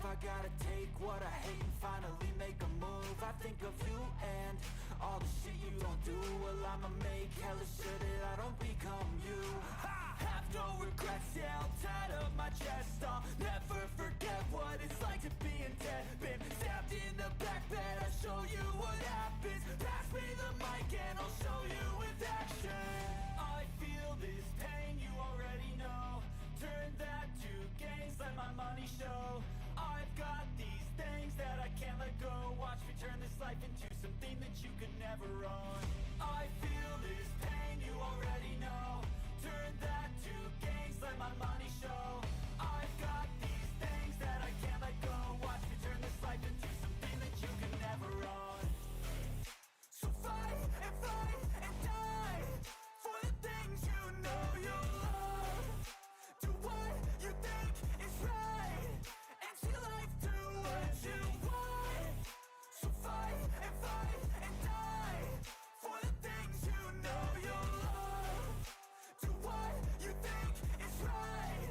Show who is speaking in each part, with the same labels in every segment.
Speaker 1: I gotta take what I hate and finally make a move. I think of you and all the shit you don't do. Well, I'ma make hella sure that I don't become you. I have no regrets, yeah, I'll tie up my chest. I'll never forget what it's like to be in debt. Been stabbed in the back bed, I'll show you what happens. Pass me the mic and I'll show you with action. I feel this pain, you already know. Turn that to gains, let my money show. I've got these things that I can't let go. Watch me turn this life into something that you could never own. I feel this pain, you already know. Turn that to gains, let my money show. I've got these things that I can't let go. Watch me turn this life into something that you could never own. So fight and die for the things you know you love. Do what you think is right and see life do what you want. So fight and die for the things you know you love. Do what you think is right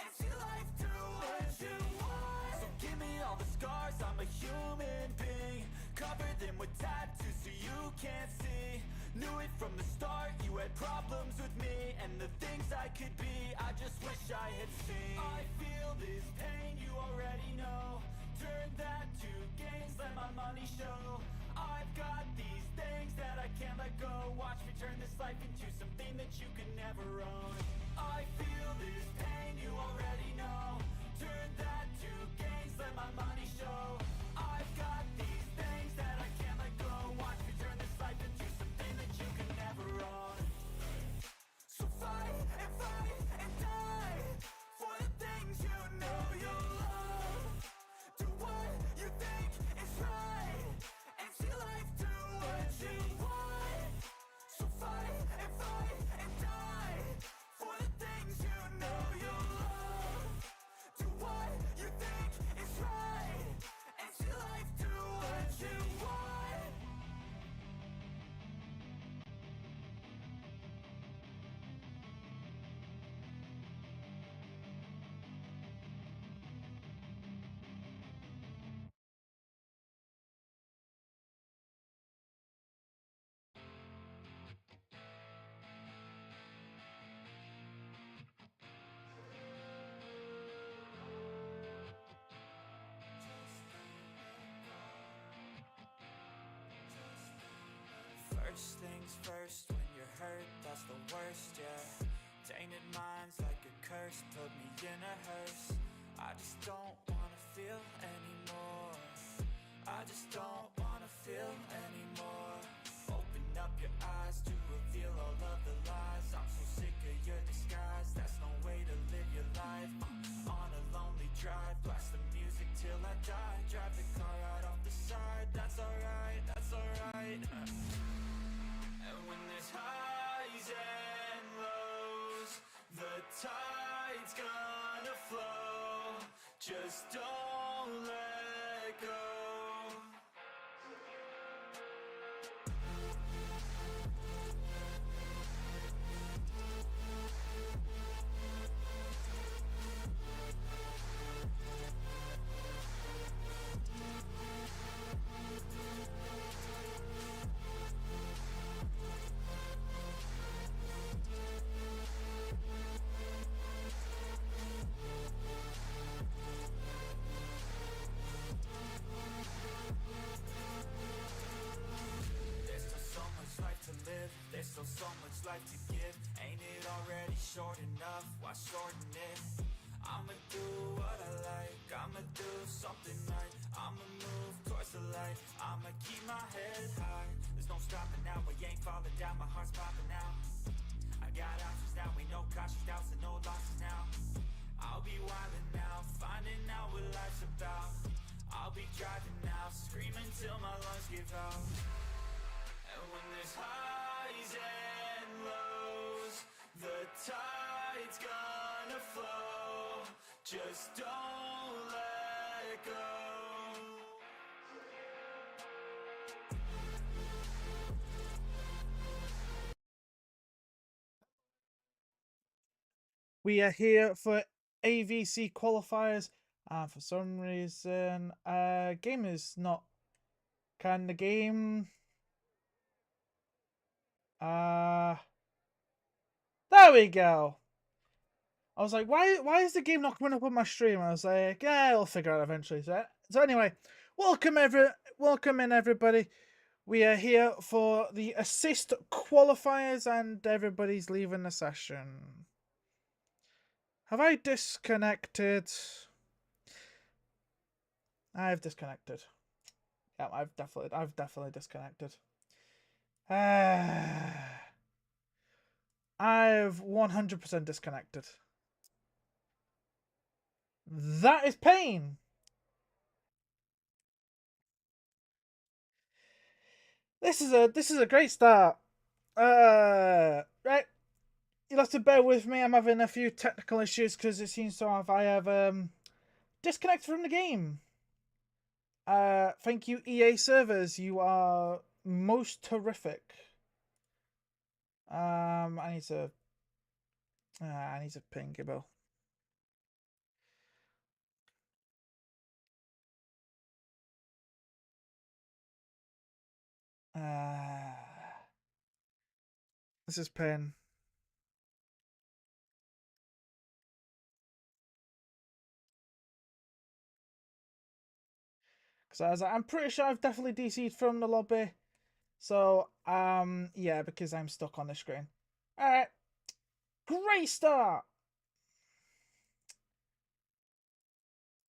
Speaker 1: and see life do what you want. So give me all the scars, I'm a human being. Cover them with tattoos so you can't see. Knew it from the start, you had problems with me and the things I could be, I just wish I had seen. I feel this pain, you already know. Turn that to gains, let my money show. I've got these things that I can't let go. Watch me turn this life into something that you can never own. I feel this pain, you already know. Turn that to gains, let my money show. I've got these things that I can't let go. Watch me turn this life into something that you can never own. So fight and die for the things you know you love. Do what you think is right and see life do what you want. So fight and die for the things you know you love. Do what you think is right and see life do what you want. First things first, when you're hurt, that's the worst, yeah. Tainted minds like a curse, put me in a hearse. I just don't wanna feel anymore. I just don't wanna feel anymore. Open up your eyes to reveal all of the lies. I'm so sick of your disguise, that's no way to live your life. On a lonely drive, blast the music till I die. Drive the car right off the side, that's alright, that's alright. And when there's highs and lows, the tide's gonna flow. Just don't let go. There's still so much life to give. Ain't it already short enough? Why shorten it? I'ma do what I like, I'ma do something right, I'ma move towards the light, I'ma keep my head high. There's no stopping now, we ain't falling down, my heart's popping out. I got options now, ain't no cautious doubts and no losses now. I'll be wildin' now, finding out what life's about. I'll be driving now, screaming till my lungs give out. And when there's highs and lows, the tide's gonna flow. Just don't let go.
Speaker 2: We are here for AVC qualifiers, For some reason, game is not. Can the game? There we go. I was like, why is the game not coming up on my stream? I was like, yeah, I'll figure it out eventually. So anyway, welcome in everybody. We are here for the assist qualifiers, and everybody's leaving the session. Have I disconnected? I've disconnected. Yeah, I've definitely disconnected. I've 100% disconnected. That is pain. This is a great start. Right. You'll have to bear with me. I'm having a few technical issues because it seems to have I have disconnected from the game. Thank you, EA servers. You are most terrific. I need to ping Gibbo. This is pain. Because I'm pretty sure I've definitely DC'd from the lobby. So, yeah, because I'm stuck on the screen. Alright. Great start!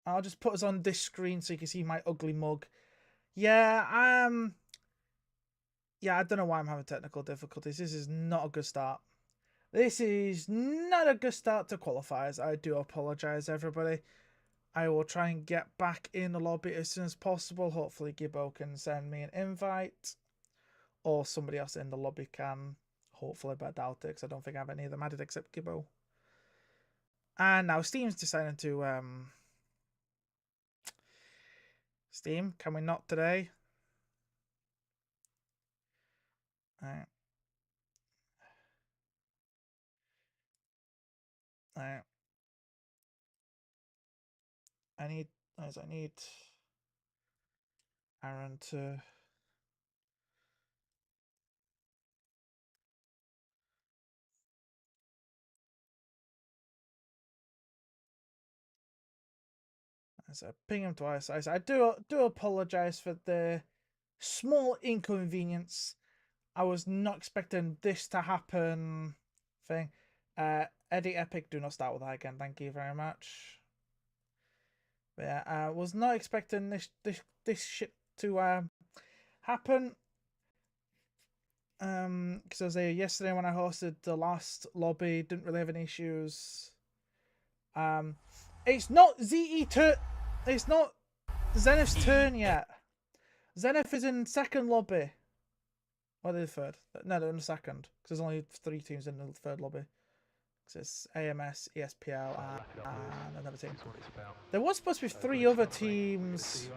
Speaker 2: I'll just put us on this screen so you can see my ugly mug. Yeah, yeah, I don't know why I'm having technical difficulties. This is not a good start. This is not a good start to qualifiers. I do apologise, everybody. I will try and get back in the lobby as soon as possible. Hopefully Gibbo can send me an invite. Or somebody else in the lobby can. Hopefully, but I doubt it because I don't think I have any of them added except Gibbo. And now Steam's deciding to Steam, can we not today? Alright. Alright. I need Aaron to so ping him twice. I do apologize for the small inconvenience. I was not expecting this to happen. Thing. Eddie Epic, do not start with that again. Thank you very much. But yeah, I was not expecting this shit to happen. Because I was there yesterday when I hosted the last lobby, didn't really have any issues. It's not it's not Zenith's turn yet. Zenith is in second lobby. Or the third? No, they're in the second. Because there's only 3 teams in the third lobby. Because it's AMS, ESPL, and another team. There was supposed to be 3 other teams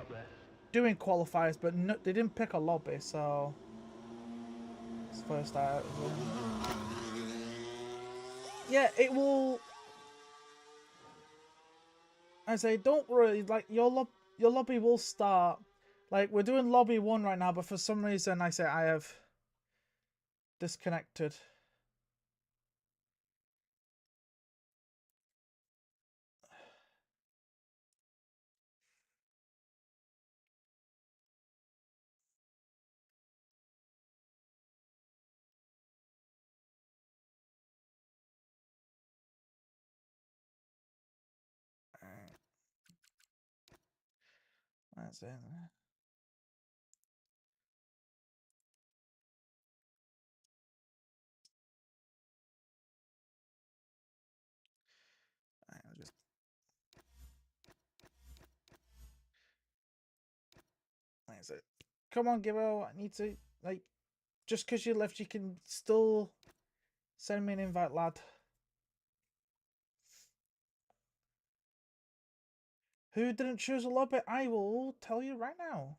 Speaker 2: doing qualifiers, but no, they didn't pick a lobby, so it's first out. Yeah, it will. I say, don't worry. Like your lobby will start. Like we're doing lobby 1 right now, but for some reason I say I have disconnected. That's it. I'll just. That's it. Come on, Gibbo. I need to like. Just because you left, you can still send me an invite, lad. Who didn't choose a lobby? I will tell you right now.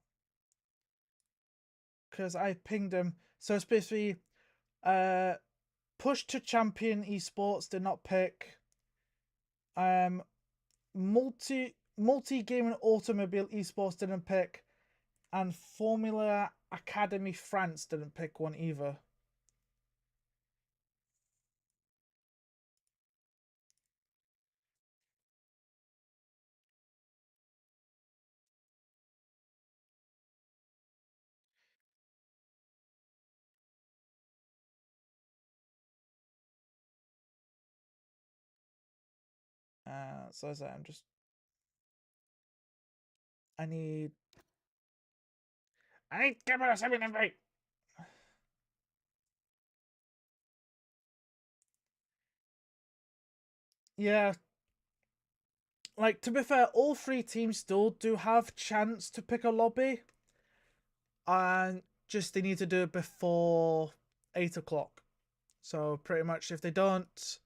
Speaker 2: Because I pinged him. So it's basically push to champion esports did not pick. Multi-Gaming Automobile Esports didn't pick, and Formula Academy France didn't pick one either. So as I'm just, I need camera 7 invite. Yeah, like to be fair, all three teams still do have chance to pick a lobby, and just they need to do it before 8 o'clock. So pretty much, if they don't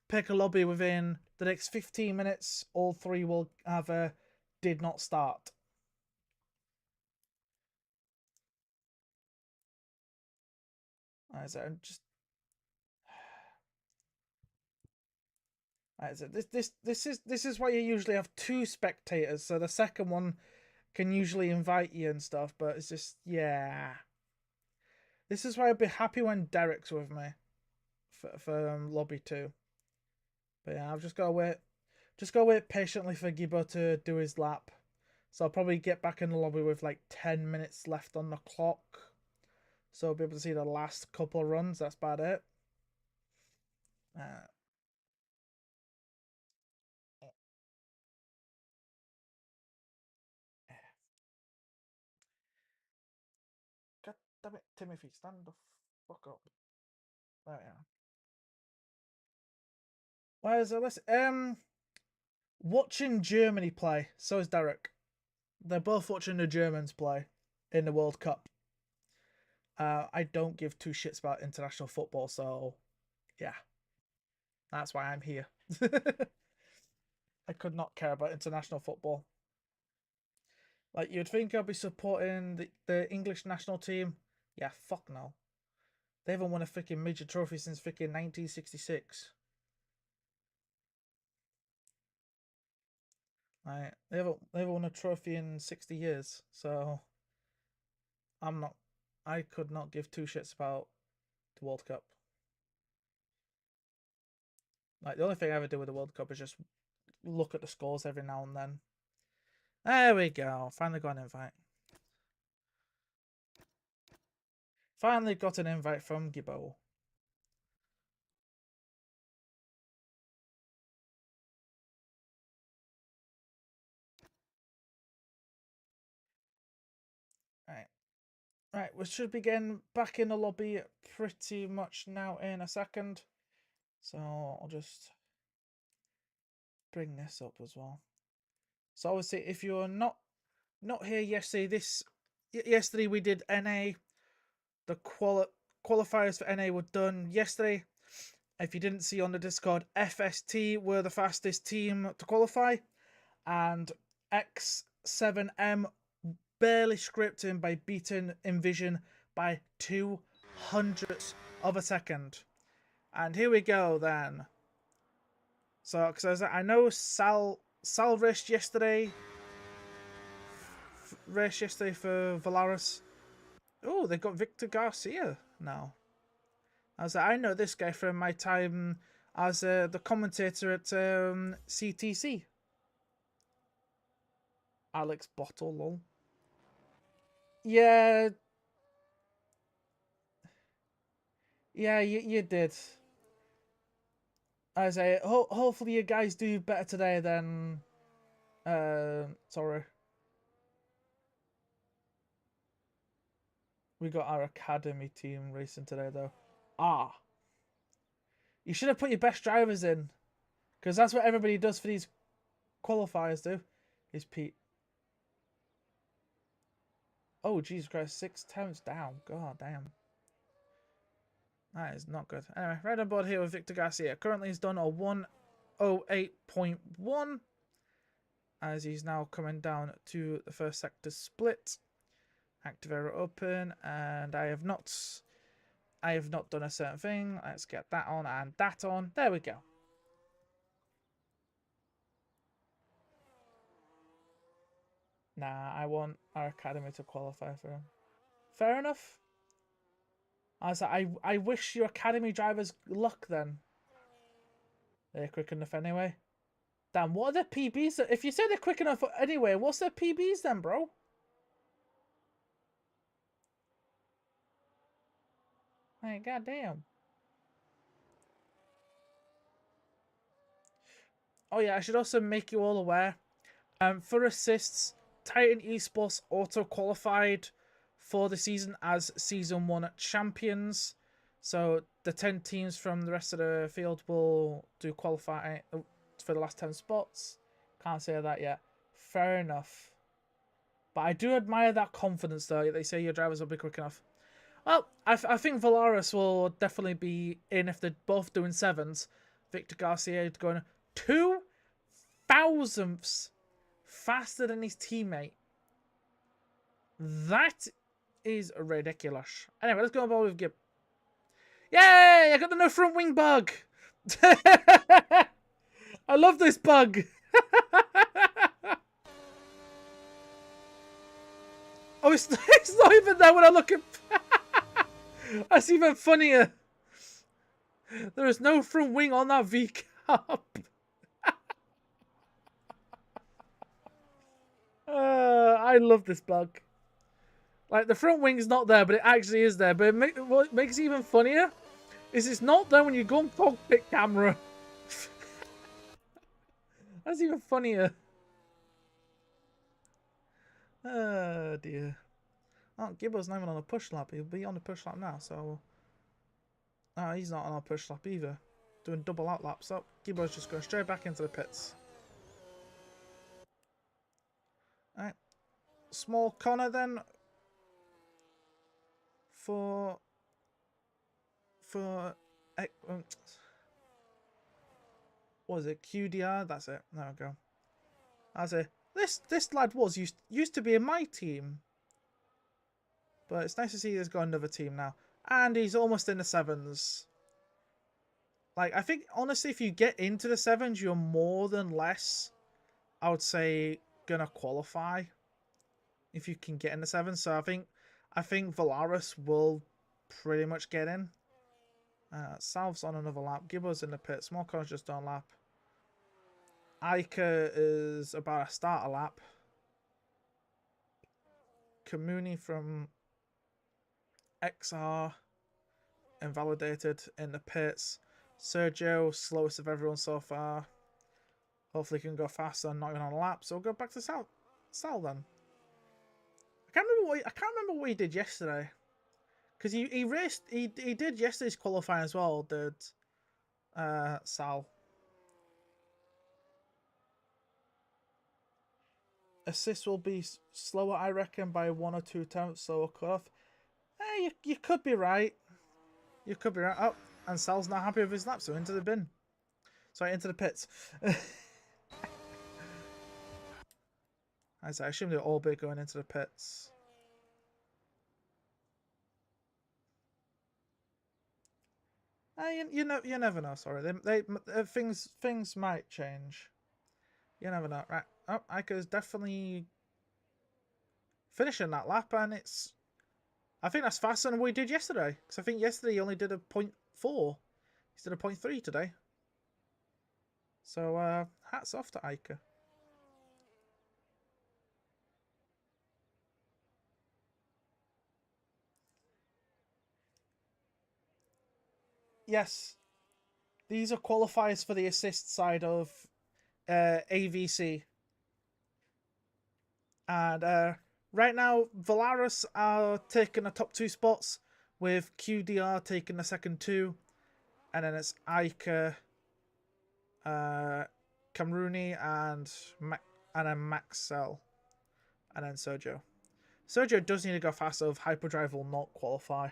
Speaker 2: pick a lobby within the next 15 minutes, all three will have a did not start. So I'm just. So this is why you usually have two spectators. So the second one can usually invite you and stuff, but it's just yeah. This is why I'd be happy when Derek's with me for lobby 2. But yeah, I've just got to wait patiently for Gibbo to do his lap. So I'll probably get back in the lobby with like 10 minutes left on the clock. So I'll be able to see the last couple of runs. That's about it. God damn it, Timothy, stand the fuck up. There we are. Where's the list? Watching Germany play. So is Derek. They're both watching the Germans play in the World Cup. I don't give two shits about international football, so yeah, that's why I'm here. I could not care about international football. Like, you'd think I'd be supporting the English national team. Yeah, fuck no. They haven't won a freaking major trophy since freaking 1966. Right, they haven't won a trophy in 60 years, so I could not give two shits about the World Cup. Like, the only thing I ever do with the World Cup is just look at the scores every now and then. There we go. Finally got an invite. Finally got an invite from Gibbo. Right. Right, we should be getting back in the lobby pretty much now in a second. So I'll just bring this up as well. So obviously, if you're not here yesterday, yesterday we did NA. The qualifiers for NA were done yesterday. If you didn't see on the Discord, FST were the fastest team to qualify, and X7M barely scraped in by beating Envision by 200ths of a second. And here we go then. So, because I know Sal raced yesterday. Raced yesterday for Valaris. Oh, they got Victor Garcia now. I know this guy from my time as the commentator at CTC. Alex Bottle, lol. Yeah. Yeah, you did. I say, hopefully you guys do better today than... sorry. We got our academy team racing today, though. Ah. You should have put your best drivers in. Because that's what everybody does for these qualifiers, do. Is Pete. Oh, Jesus Christ. 6 attempts down. God damn. That is not good. Anyway, right on board here with Victor Garcia. Currently he's done a 1:08.1. As he's now coming down to the first sector split. Active area open. And I have not done a certain thing. Let's get that on and that on. There we go. Nah, I want our academy to qualify for him. Fair enough. I wish your academy drivers luck then. They're quick enough anyway. Damn, what are their PBs? If you say they're quick enough anyway, what's their PBs then, bro? Hey, goddamn. Oh yeah, I should also make you all aware. For assists, Titan Esports auto qualified for the season as Season 1 champions. So the 10 teams from the rest of the field will do qualify for the last 10 spots. Can't say that yet. Fair enough. But I do admire that confidence though. They say your drivers will be quick enough. Well, I think Valaris will definitely be in if they're both doing 7s. Victor Garcia going 2 thousandths faster than his teammate. That is ridiculous. Anyway, let's go on with Gib. Yay! I got the no front wing bug. I love this bug. Oh, it's not even there when I look at. That's even funnier. There is no front wing on that V Cup. I love this bug. Like, the front wing's not there, but it actually is there. But what makes it even funnier is it's not there when you go on cockpit camera. That's even funnier. Oh, dear. Oh, Gibbo's not even on a push lap. He'll be on a push lap now, so... Oh, he's not on a push lap either. Doing double out laps. So, Gibbo's just going straight back into the pits. Alright. Small corner then. For what was it? QDR? That's it. There we go. That's it. This lad was used to be in my team. But it's nice to see he's got another team now. And he's almost in the 7s. Like, I think, honestly, if you get into the 7s, you're more than less, I would say, gonna qualify. If you can get in the 7s. So I think Valaris will pretty much get in. Salve's on another lap. Gibbo's in the pit. Smallcorn's just on lap. Ica is about to start a lap. Kamuni from XR invalidated in the pits. Sergio, slowest of everyone so far. Hopefully he can go faster and not even on a lap. So we'll go back to Sal then. I can't remember what he did yesterday. Because he did yesterday's qualifying as well, did Sal. Assist will be slower, I reckon, by 1 or 2 attempts, so we'll cut off. You could be right. You could be right. Oh, and Sal's not happy with his lap, so into the bin. Sorry, into the pits. I assume they'll all be going into the pits. You never know. Sorry, things might change. You never know. Right. Oh, Ica's definitely finishing that lap, and I think that's faster than we did yesterday. Because I think yesterday he only did a 0.4. He's did a 0.3 today. So hats off to Ica. Yes, these are qualifiers for the assist side of AVC. And right now, Valaris are taking the top 2 spots, with QDR taking the second 2. And then it's Ica, Kamruni, and then Maxell. And then Sergio. Sergio does need to go faster if Hyperdrive will not qualify.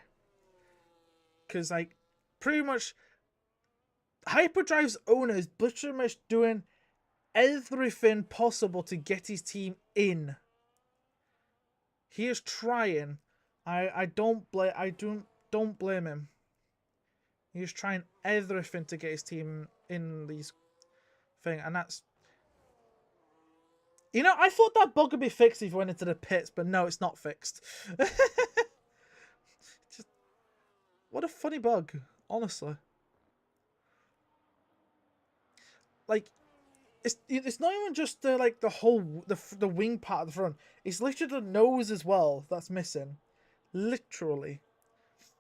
Speaker 2: Because, like, pretty much Hyperdrive's owner is pretty much doing everything possible to get his team in. He is trying. I don't blame him. He is trying everything to get his team in these thing, and that's You know, I thought that bug would be fixed if you went into the pits, but no, it's not fixed. Just, what a funny bug, honestly. Like, it's not even just the like the whole the wing part of the front. It's literally the nose as well that's missing. Literally,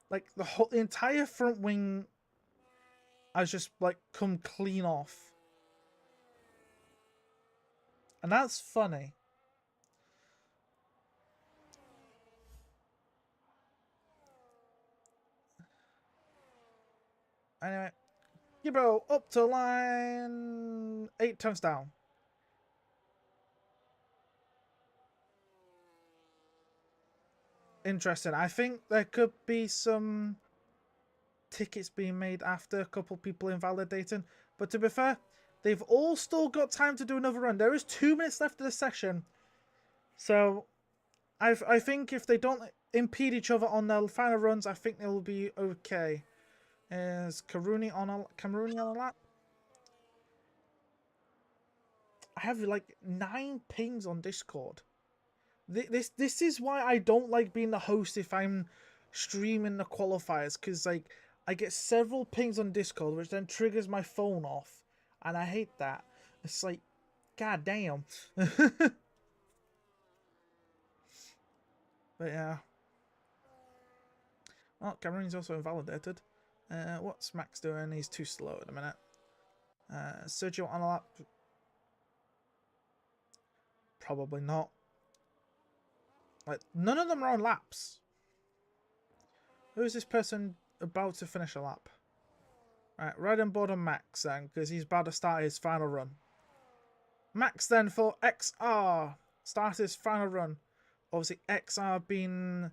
Speaker 2: like the entire front wing has just like come clean off, and that's funny. Anyway, Gibbo up to line 8 turns down. Interesting. I think there could be some tickets being made after a couple people invalidating. But to be fair, they've all still got time to do another run. There is 2 minutes left of the session. So I think if they don't impede each other on their final runs, I think they'll be okay. Is Karuni on a lap? I have like 9 pings on Discord. This is why I don't like being the host if I'm streaming the qualifiers, because like I get several pings on Discord, which then triggers my phone off, and I hate that. It's like, god damn. But yeah. Well, Cameron's also invalidated. What's Max doing? He's too slow at the minute. Sergio on a lap. Probably not. Like, none of them are on laps. Who is this person about to finish a lap? Right, right on board on Max then, because he's about to start his final run. Max then for XR. Start his final run. Obviously, XR being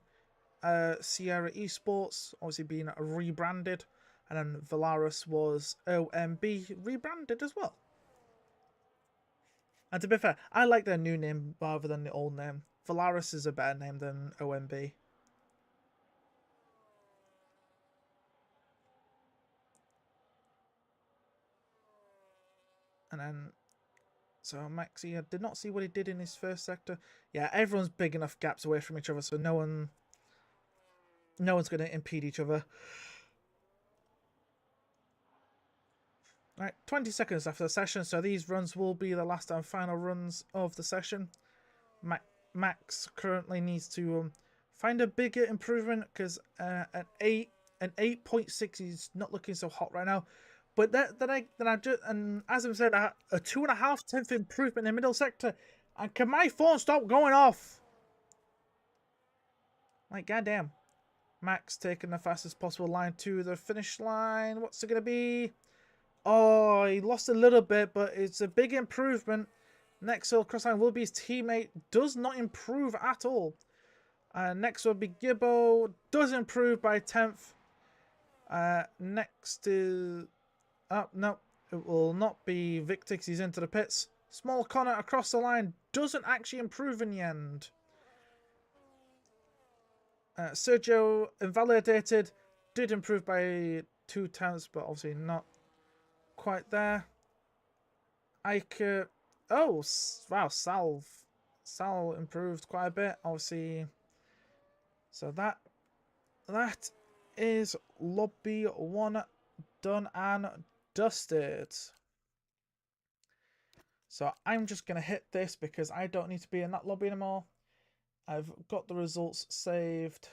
Speaker 2: Sierra Esports, obviously being rebranded. And then Valaris was OMB rebranded as well. And to be fair, I like their new name rather than the old name. Valaris is a better name than OMB. And then, so Maxi, I did not see what he did in his first sector. Yeah, everyone's big enough gaps away from each other, so no one's going to impede each other. Right, 20 seconds after the session, so these runs will be the last and final runs of the session. Max currently needs to find a bigger improvement, because an 8.6 is not looking so hot right now. But and as I said, a 2.5 improvement in the middle sector. And can my phone stop going off? Like, goddamn. Max taking the fastest possible line to the finish line. What's it going to be? Oh, he lost a little bit, but it's a big improvement. Next cross line will be his teammate. Does not improve at all. Next will be Gibbo. Does improve by 10th. Next is... Oh, no. It will not be Victix. He's into the pits. Small Connor across the line. Doesn't actually improve in the end. Sergio invalidated. Did improve by 2 tenths, but obviously not quite there. Ike... Oh, wow. Sal improved quite a bit, obviously. So that is lobby 1 done and dusted. So I'm just going to hit this because I don't need to be in that lobby anymore. I've got the results saved.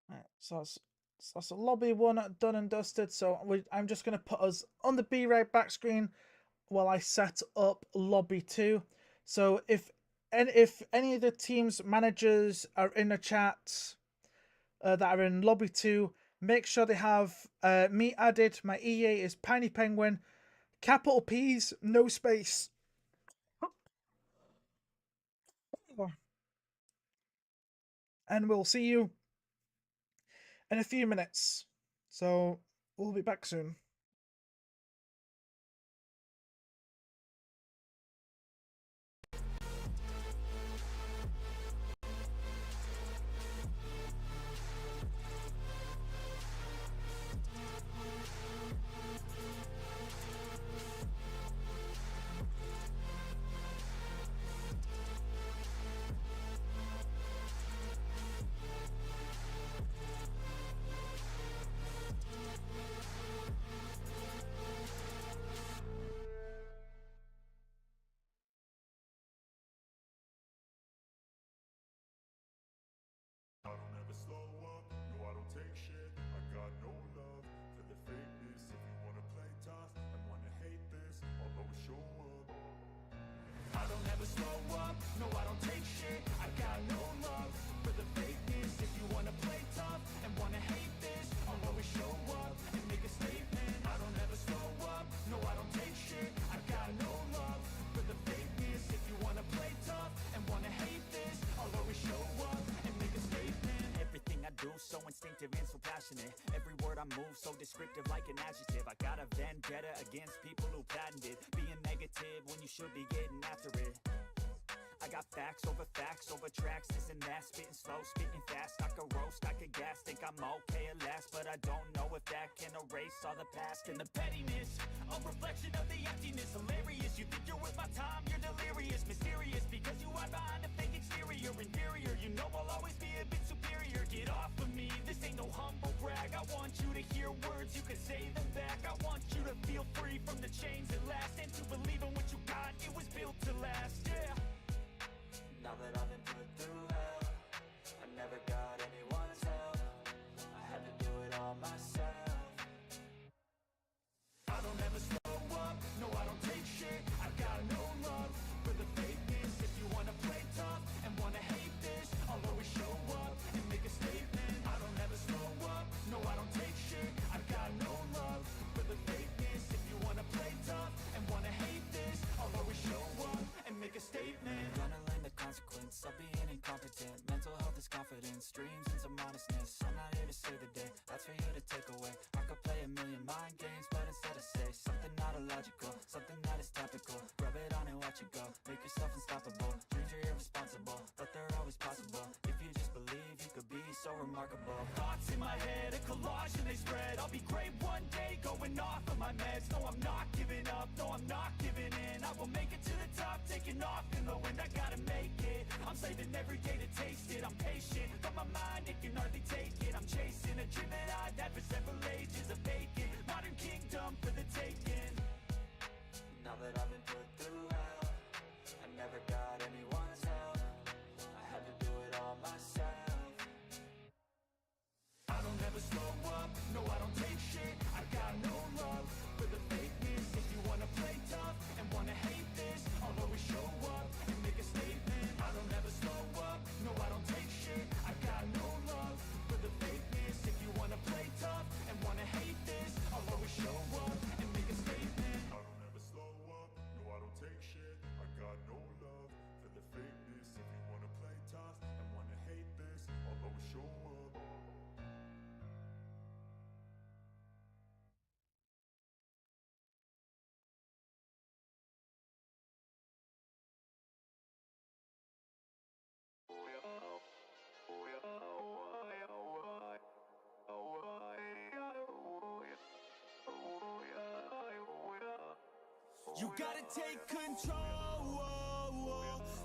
Speaker 2: Right, so that's a lobby 1 done and dusted. So I'm just going to put us on the B right back screen while I set up lobby 2. So if any of the team's managers are in the chat that are in lobby 2, make sure they have me added. My EA is Piney Penguin, capital P's, no space. and we'll see you in a few minutes. So we'll be back soon.
Speaker 3: I don't ever slow up, no I don't take shit. I got no love for the fakeness. If you wanna play tough and wanna hate this, I'll always show up.
Speaker 1: I don't ever slow up, no I don't take shit. I got no love for the fakeness. If you wanna play tough and wanna hate this, I'll always show up and make a statement. I don't ever slow up, no I don't take shit. I got no love for the fakeness. If you wanna play tough and wanna hate this, I'll always show up and make a statement. Everything I do so instinctive and so passionate. Every word I move so descriptive like an adjective. I got a vendetta against people who patented being negative when you should be getting after it. I got facts over tracks, this and that, spitting slow, spitting fast. I could roast, I could gas, think I'm okay at last, but I don't know if that can erase all the past. And the pettiness, a reflection of the emptiness. Hilarious, you think you're worth my time, you're delirious. Mysterious, because you hide behind a fake exterior. Inferior, you know I'll always be a bit superior. Get off of me, this ain't no humble brag. I want you to hear words, you can say them back. I want you to feel free from the chains that last, and to believe in what you got, it was built to last, yeah. Now that I've been put through hell, I never got anyone's help. I had to do it all myself. I don't ever slow up, no I don't take shit. I got no love for the fakeness. If you wanna play tough and wanna hate this, I'll always show up and make a statement. I don't ever slow up, no I don't take shit. I got no love for the fakeness. If you wanna play tough and wanna hate this, I'll always show up and make a statement. Gonna learn the consequence of being incompetent. Mental health is confidence, dreams and some honestness. I'm not here to save the day, that's for you to take away. I could play a million mind games, but instead I say something not illogical, something that is topical. Rub it on and watch it go, make yourself unstoppable. Dreams are irresponsible, but they're always possible. If you just believe, you could be so remarkable. Thoughts in my head, a collage and they spread. I'll be great one day, going off of my meds. No, I'm not giving up, no, I'm not giving in. I will make it to the top, taking off in the wind. I gotta make it, I'm saving every day to taste it. I'm patient, but my mind, it can hardly take it. I'm chasing a dream that I've had for several ages. A vacant, modern kingdom for the taking. Now that I've been put through hell, I never got anyone's help. I had to do it all myself. I don't ever slow up, no I don't take shit. I got no love for the fakeness. If you wanna play tough and wanna hate this, I'll always show up and make a statement. I don't ever slow up, no I don't take shit. I got no love for the fakeness. If you wanna play tough and wanna hate this, I'll always show up and make a statement.
Speaker 3: I don't ever slow up, no I don't take shit. I got no love for the fakeness. If you wanna play tough and wanna hate this, I'll always show up.
Speaker 1: You gotta take control,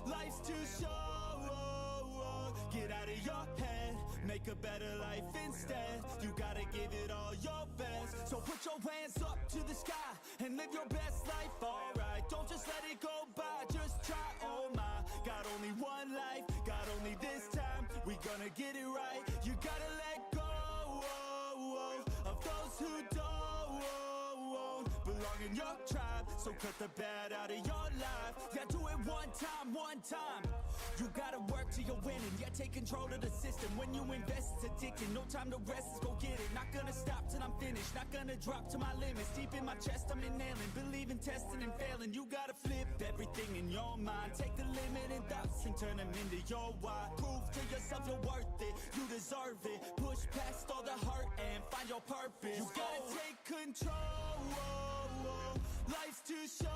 Speaker 1: life's too short. Get out of your head, make a better life instead. You gotta give it all your best. So put your hands up to the sky and live your best life, alright. Don't just let it go by, just try, oh my. Got only one life, got only this time. We gonna get it right. You gotta let go of those who don't belong in your tribe. So cut the bad out of your life. Yeah, do it one time, one time. You gotta work till you're winning. Yeah, take control of the system. When you invest, it's addicting. No time to rest, let's go get it. Not gonna stop till I'm finished. Not gonna drop to my limits. Deep in my chest, I'm inhaling. Believe in testing and failing. You gotta flip everything in your mind. Take the limiting thoughts and turn them into your why. Prove to yourself you're worth it. You deserve it. Push past all the hurt and find your purpose. You gotta take control. Life's too short.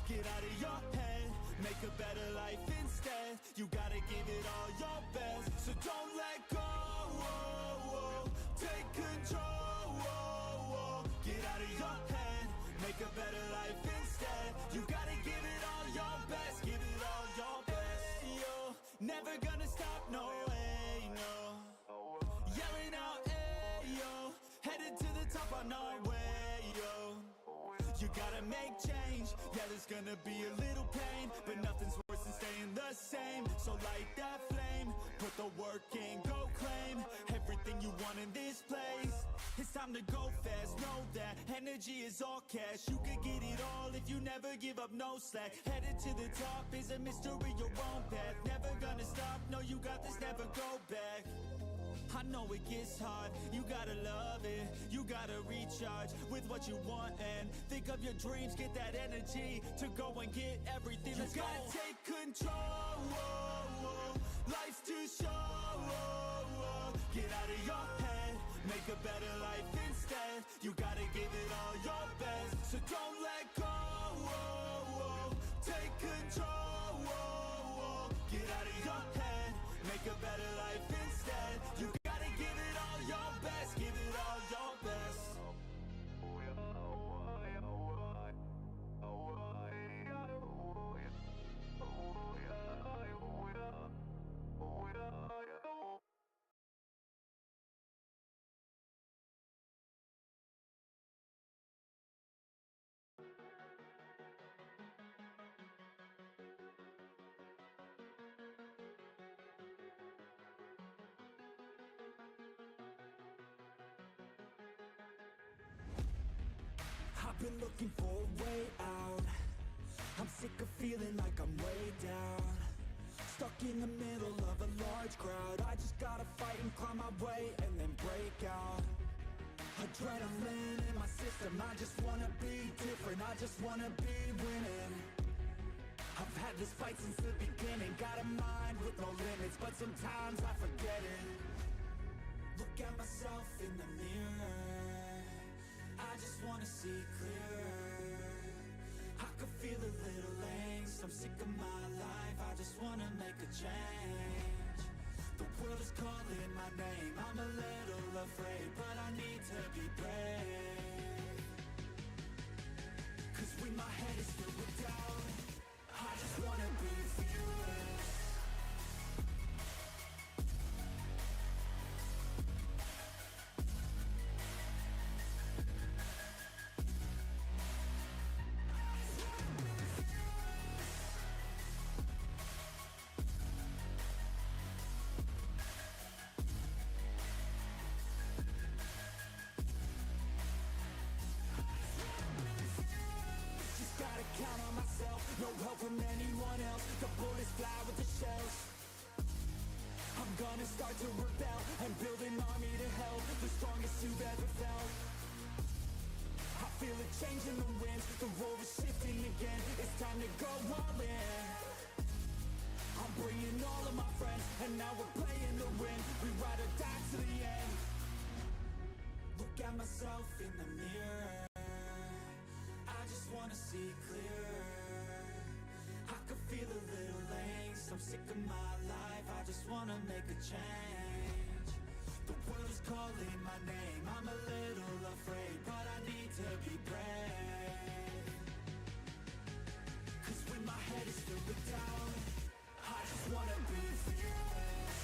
Speaker 1: Get out of your head. Make a better life instead. You gotta give it all your best. So don't let go. Take control. Get out of your head. Make a better life instead. You gotta give it all your best. Give it all your best. Yo, never gonna stop, no way, no. Yelling out, hey, yo. Headed to the top on our way, yo. You gotta make change. Yeah, there's gonna be a little pain, but nothing's worse than staying the same. So light that flame, put the work in, go claim everything you want in this place. It's time to go fast, know that energy is all cash. You could get it all if you never give up, no slack. Headed to the top is a mystery, your own path. Never gonna stop, no, you got this, never go back. I know it gets hard, you gotta love it. You gotta recharge with what you want and think of your dreams. Get that energy to go and get everything. You gotta take control. Life's too short. Get out of your head. Make a better life instead. You gotta give it all your best. So don't let go. Take control. Get out of your head. Make a better life instead. You gotta give it all your best. Give it all your best. I've been looking for a way out. I'm sick of feeling like I'm way down. Stuck in the middle of a large crowd. I just gotta fight and climb my way and then break out. Adrenaline in my system. I just wanna be different. I just wanna be winning. I've had this fight since the beginning. Got a mind with no limits, but sometimes I forget it. Look at myself in the mirror. I just wanna see clearer. I could feel a little angst. I'm sick of my life. I just wanna make a change. The world is calling my name. I'm a little afraid, but I need to be brave. 'Cause when my head is filled with doubt, I just wanna be fearless. Count on myself, no help from anyone else. The bullets fly with the shells. I'm gonna start to rebel and build an army to help. The strongest you've ever felt. I feel a change in the winds. The road is shifting again. It's time to go all in. I'm bringing all of my friends, and now we're playing to win. We ride or die to the end. Look at myself in the mirror. I just wanna see clearer. I could feel a little angst. I'm sick of my life. I just wanna make a change. The world is calling my name. I'm a little afraid, but I need to be brave. 'Cause when my head is filled with doubt, I just wanna be fearless.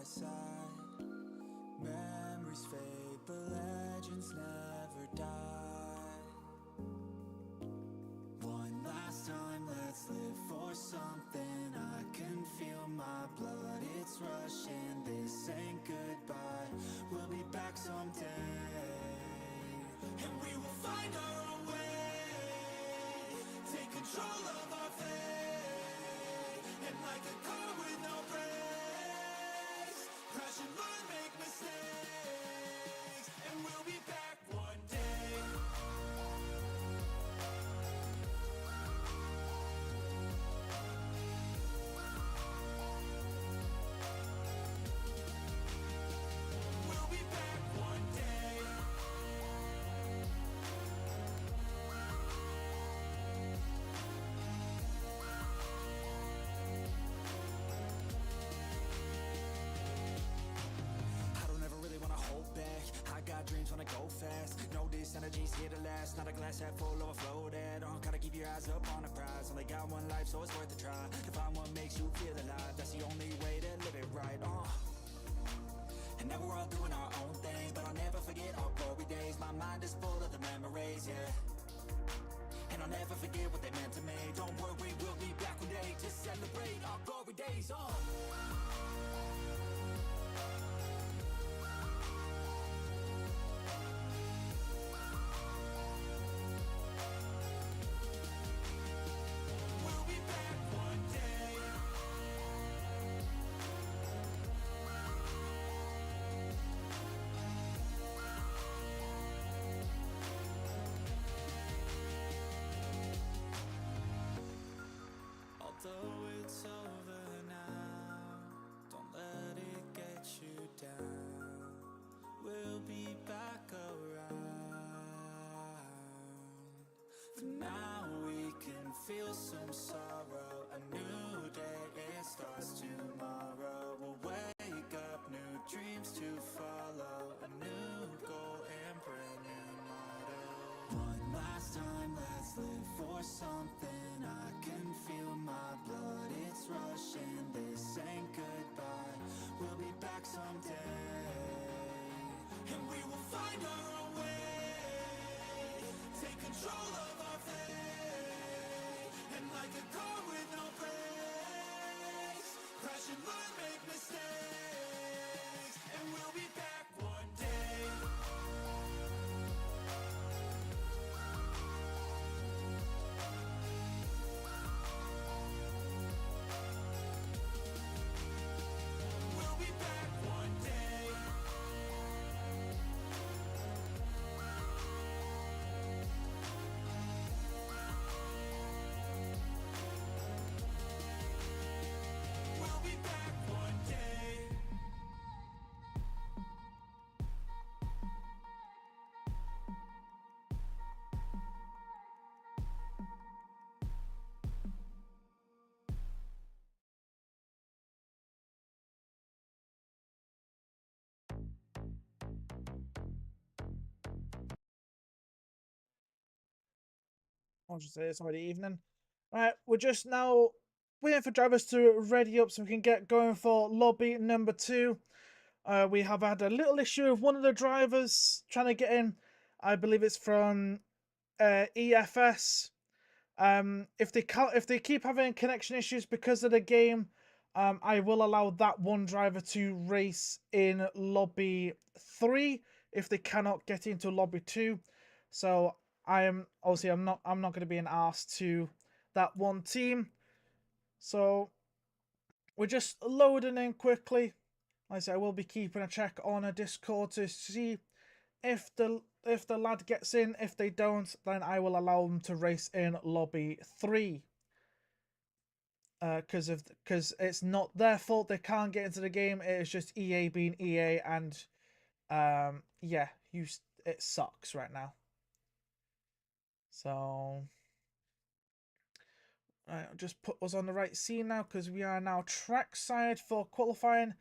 Speaker 1: side. Memories fade, but legends never die. One last time, let's live for something. I can feel my blood, it's rushing. This ain't goodbye, we'll be back someday. And we will find our own way. Take control of our fate. And like a car with no brakes, crash and learn, make mistakes. And we'll be back one day. We'll be back one day. I don't ever really wanna hold back. I got dreams, wanna go fast. Know this energy's here to last. Not a glass half full, overflow that. Gotta keep your eyes up on the prize. Only got one life, so it's worth a try. To find what makes you feel alive, that's the only way to live it right. And now we're all doing our own thing, but I'll never forget our glory days. My mind is full of the memories, yeah. And I'll never forget what they meant to me. Don't worry, we'll be back one day to celebrate our glory days. We'll be back one day. Although it's over now, don't let it get you down. We'll be back around. For now we can feel some sorrow. A new day, it starts tomorrow. We'll wake up, new dreams to follow. A new goal and brand new motto. One last time, let's live for something. I can feel my blood, it's rushing. This ain't goodbye, we'll be back someday. And we will find our own way. Take control of our fate. And like a car with no brakes, crash and learn, make mistakes. And we'll be back one day. We'll be back one day. We'll be back one day.
Speaker 2: I'll just say it's already evening. Right, we're just now waiting for drivers to ready up so we can get going for lobby number 2. We have had a little issue with one of the drivers trying to get in. I believe it's from EFS. If they keep having connection issues because of the game, I will allow that one driver to race in lobby 3 if they cannot get into lobby 2. So I'm not going to be an arse to that one team. So we're just loading in quickly. Like I said, I will be keeping a check on a Discord to see if the lad gets in. If they don't, then I will allow them to race in lobby 3. Because it's not their fault they can't get into the game. It is just EA being EA, and yeah, it sucks right now. So I'll just put us on the right scene now because we are now trackside for qualifying.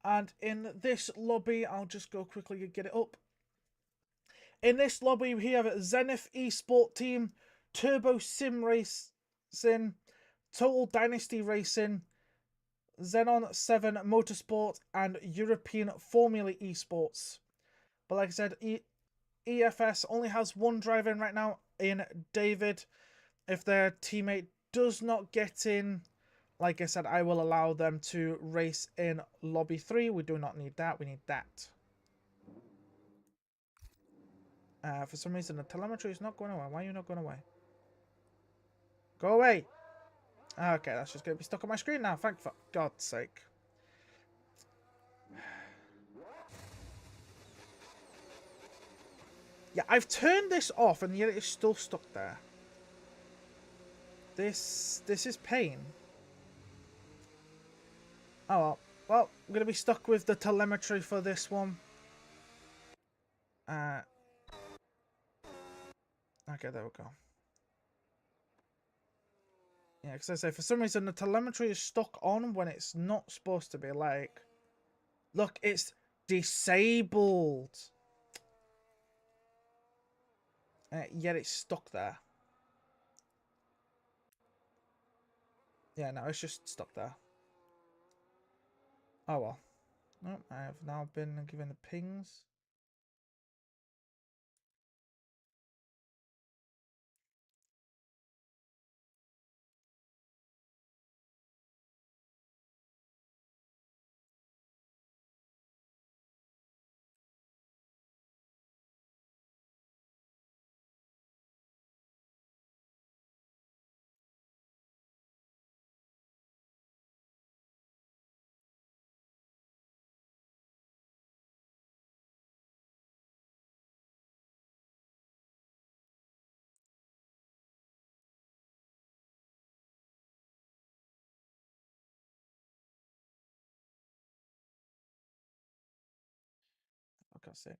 Speaker 2: And in this lobby, I'll just go quickly and get it up. In this lobby, we have Zenith Esport Team, Turbo Sim Racing, Total Dynasty Racing, Xenon 7 Motorsport, and European Formula Esports. But like I said, EFS only has one driver in right now, in David. If their teammate does not get in, like I said, I will allow them to race in Lobby 3. We do not need that. We need that. For some reason, the telemetry is not going away. Why are you not going away? Go away! Okay, that's just going to be stuck on my screen now. Thank for God's sake. Yeah, I've turned this off and yet it's still stuck there. This is pain. Oh well. Well, I'm going to be stuck with the telemetry for this one. Okay, there we go. Yeah, because I say, for some reason, the telemetry is stuck on when it's not supposed to be. Like, look, it's disabled. Yet it's stuck there. Yeah, no, it's just stuck there. Oh well. No, I have now been given the pings. I can't see.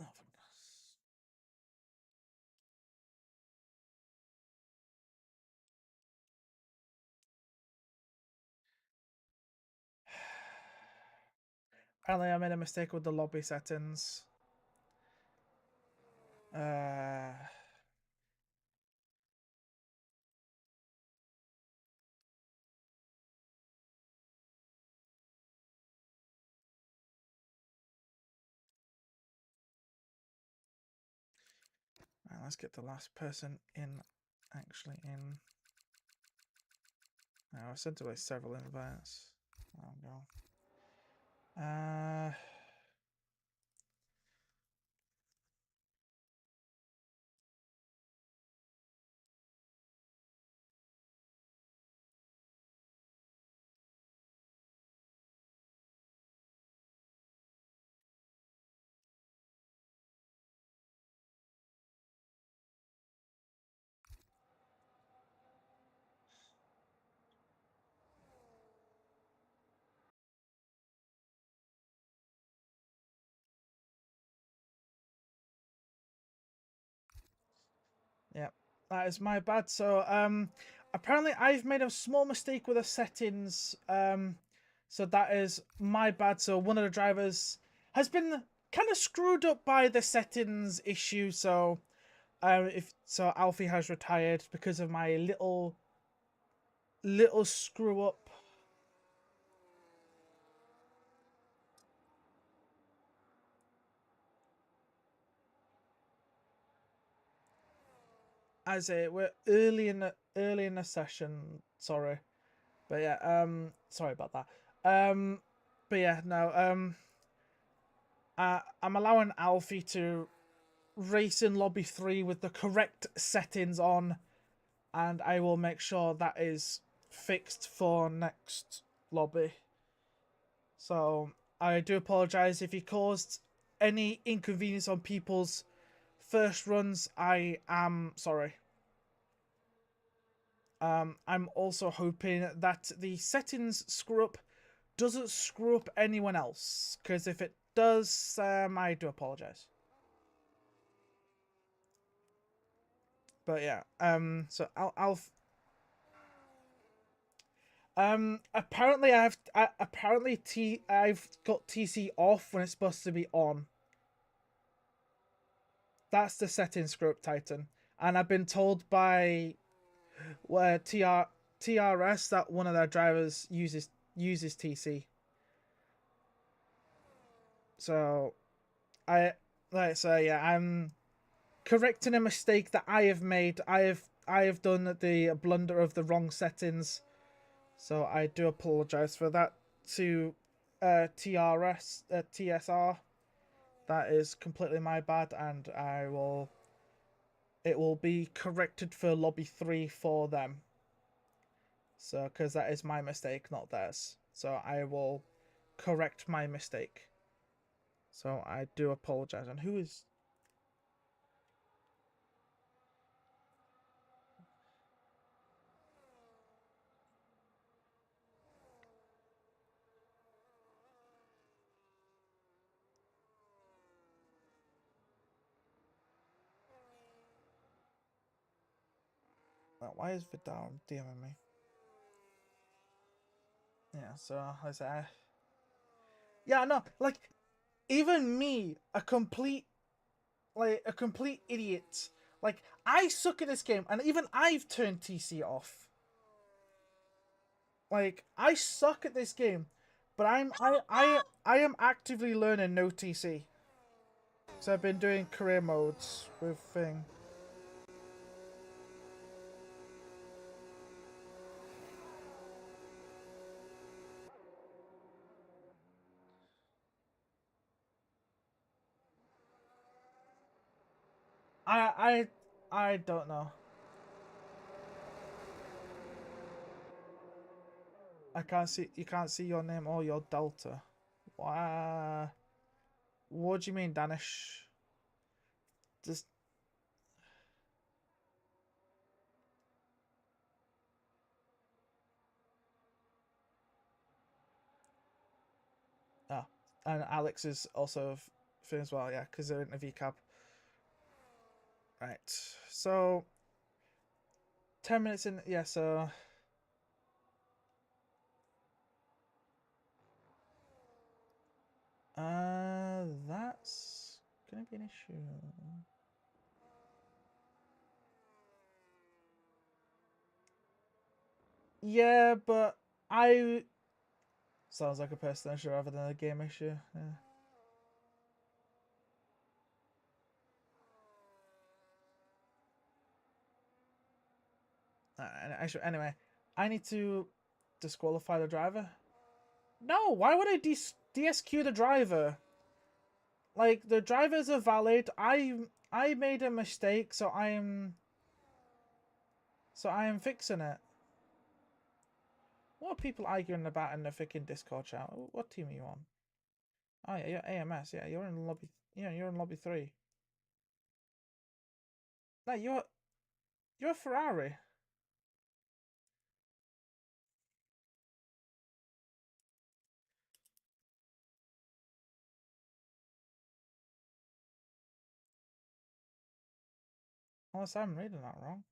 Speaker 2: Oh, for goodness. Apparently, I made a mistake with the lobby settings. Right, let's get the last person in, actually in. I sent away several invites. There we go. Yeah, that is my bad. So, apparently I've made a small mistake with the settings. So that is my bad. So one of the drivers has been kind of screwed up by the settings issue. So, Alfie has retired because of my little screw up. We're early in the session. Sorry. But yeah, sorry about that. But yeah, no, I'm allowing Alfie to race in lobby 3 with the correct settings on, and I will make sure that is fixed for next lobby. So I do apologize if he caused any inconvenience on people's first runs. I am sorry. I'm also hoping that the settings screw up doesn't screw up anyone else, because if it does, I do apologize. But yeah, so Apparently I've got TC off when it's supposed to be on. That's the setting script, Titan. And I've been told by TRS that one of their drivers uses TC. So yeah, I'm correcting a mistake that I have made. I have done the blunder of the wrong settings. So I do apologize for that to TSR. That is completely my bad, and it will be corrected for lobby 3 for them. So, because that is my mistake, not theirs. So I will correct my mistake. So I do apologize. And who is... Why is Vidal DMing me? Yeah, so I say, yeah, no, like even me, a complete idiot. Like I suck at this game, and even I've turned TC off. Like I suck at this game, but I am actively learning no TC. So I've been doing career modes with thing. I don't know. I can't see. You can't see your name or your delta. What do you mean, Danish? Just ah, and Alex is also thing as well. Yeah, because they're in a VCAP. Right. So 10 minutes in. Yeah. So. That's gonna be an issue. Yeah, but I sounds like a personal issue rather than a game issue. Yeah. Anyway, I need to disqualify the driver. No, why would I DSQ the driver? Like the drivers are valid. I made a mistake, so I am fixing it. What are people arguing about in the freaking Discord chat? What team are you on? Oh yeah, you're AMS. Yeah, you're in lobby. Yeah, you're in lobby 3. No, you're a Ferrari. Unless I'm reading that wrong.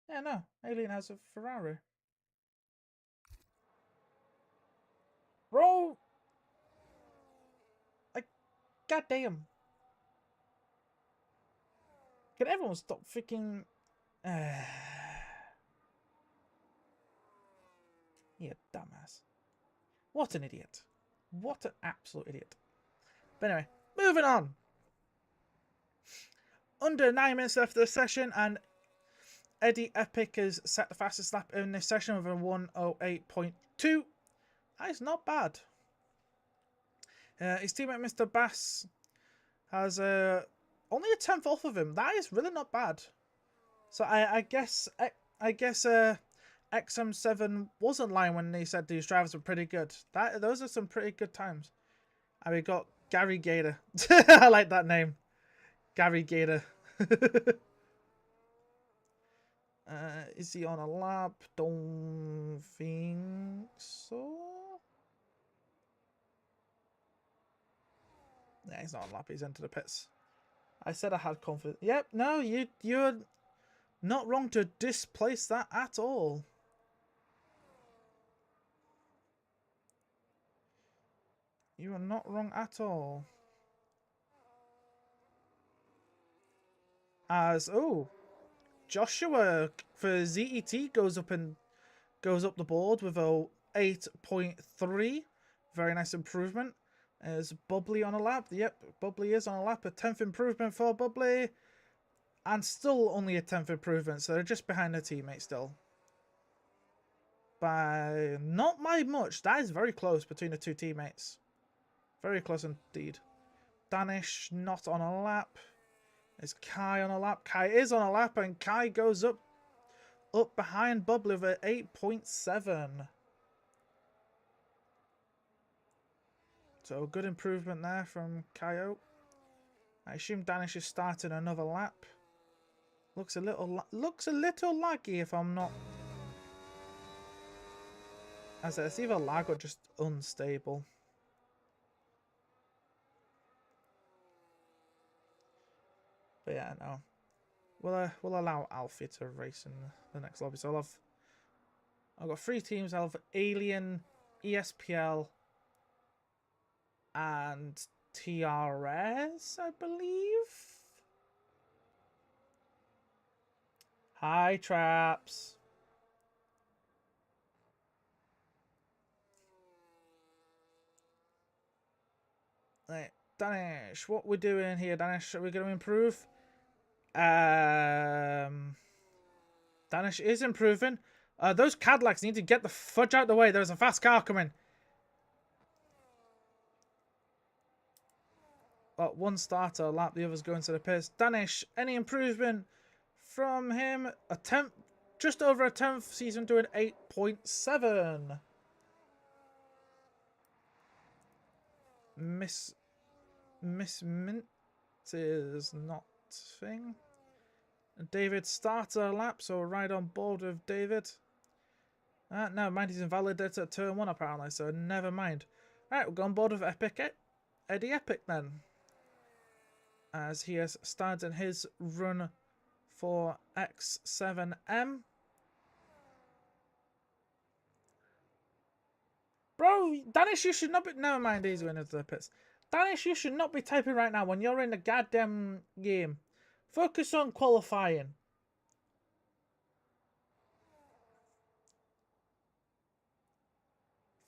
Speaker 2: Yeah, no. Alien has a Ferrari. Bro! Like, goddamn. Can everyone stop freaking... You dumbass. What an idiot. What an absolute idiot. But anyway, moving on. Under 9 minutes left of the session, and Eddie Epic has set the fastest lap in this session with a 1:08.2. That is not bad. His teammate Mr. Bass has only a 10th off of him. That is really not bad. So I guess XM7 wasn't lying when he said these drivers were pretty good. Those are some pretty good times. And we got Gary Gator. I like that name. Gary Gator. Is he on a lap? Don't think so. Yeah, he's not on a lap. He's into the pits. I said I had confidence. Yep, no, you're not wrong to displace that at all. You are not wrong at all. As Joshua for ZET goes up the board with a 8.3. Very nice improvement. Is Bubbly on a lap? Yep, Bubbly is on a lap. A 10th improvement for Bubbly. And still only a 10th improvement, so they're just behind their teammate still. By not by much. That is very close between the two teammates. Very close indeed. Danish not on a lap. Is Kai on a lap? Kai is on a lap, and Kai goes up behind Bubbly with 8.7. So good improvement there from Kaio. I assume Danish is starting another lap. Looks a little laggy if I'm not. As it's either lag or just unstable. But yeah, no. We'll allow Alfie to race in the next lobby. So I've got 3 teams. I'll have Alien, ESPL, and TRS, I believe. Hi, Traps. Right, Danish, what we doing here, Danish? Are we going to improve? Danish is improving. Those Cadillacs need to get the fudge out of the way. There's a fast car coming. One starter lap, the other's going to the pits. Danish, any improvement from him? Just over a 10th season, doing 8.7. Miss Mint is not thing. David starter lap, so we're right on board with David. No, mind, he's invalidated at turn 1 apparently, so never mind. Alright, we'll go on board with Eddie Epic then. As he has started his run for X7M. Bro, Danish, you should not be... Never mind, he's going into the pits. Danish, you should not be typing right now when you're in the goddamn game. Focus on qualifying.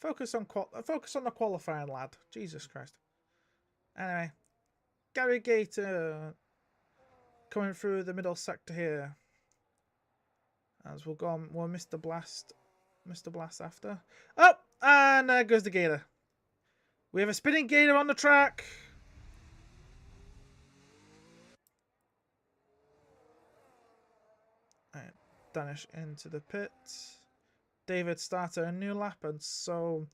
Speaker 2: Focus on the qualifying, lad. Jesus Christ. Anyway, Gary Gator coming through the middle sector here. As we'll go on, we'll Mr. Blast after. Oh, and there goes the Gator. We have a spinning Gator on the track. Right, Danish into the pit. David started a new lap, and so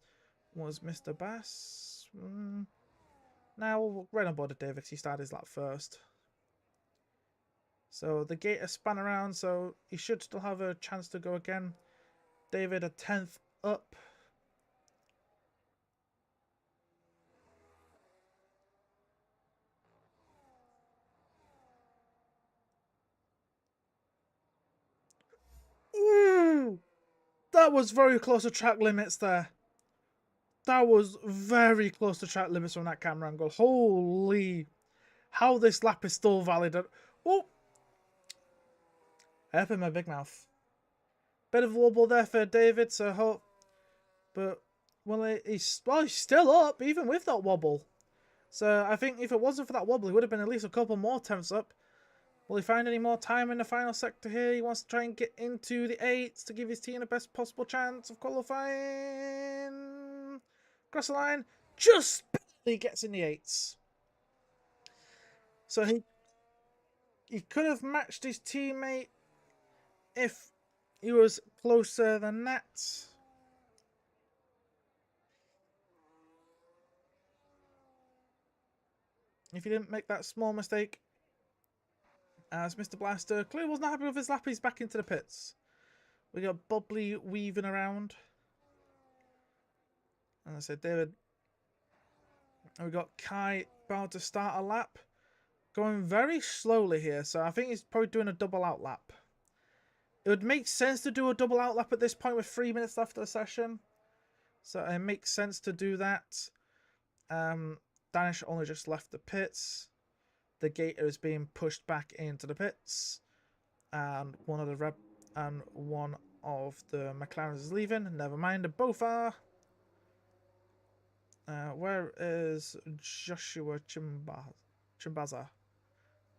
Speaker 2: was Mr. Bass. Now we'll right on board with David because he started his lap first. So the Gator span around, so he should still have a chance to go again. David a 10th up. Ooh! That was very close to track limits there. That was very close to track limits from that camera angle. Holy... How this lap is still valid. Oh! I opened my big mouth. Bit of a wobble there for David, so hope... But, well, he's still up, even with that wobble. So, I think if it wasn't for that wobble, he would have been at least a couple more tenths up. Will he find any more time in the final sector here? He wants to try and get into the 8s to give his team the best possible chance of qualifying. Cross the line. Just barely gets in the 8s. So he could have matched his teammate if he was closer than that. If he didn't make that small mistake. As Mr. Blaster clearly was not happy with his lap, he's back into the pits. We got Bubbly weaving around. And I said, David. And we got Kai about to start a lap. Going very slowly here, so I think he's probably doing a double out lap. It would make sense to do a double out lap at this point with 3 minutes left of the session. So it makes sense to do that. Danish only just left the pits. The gator is being pushed back into the pits, and one of the McLarens is leaving. Never mind, both are. Where is Joshua Chimbaza?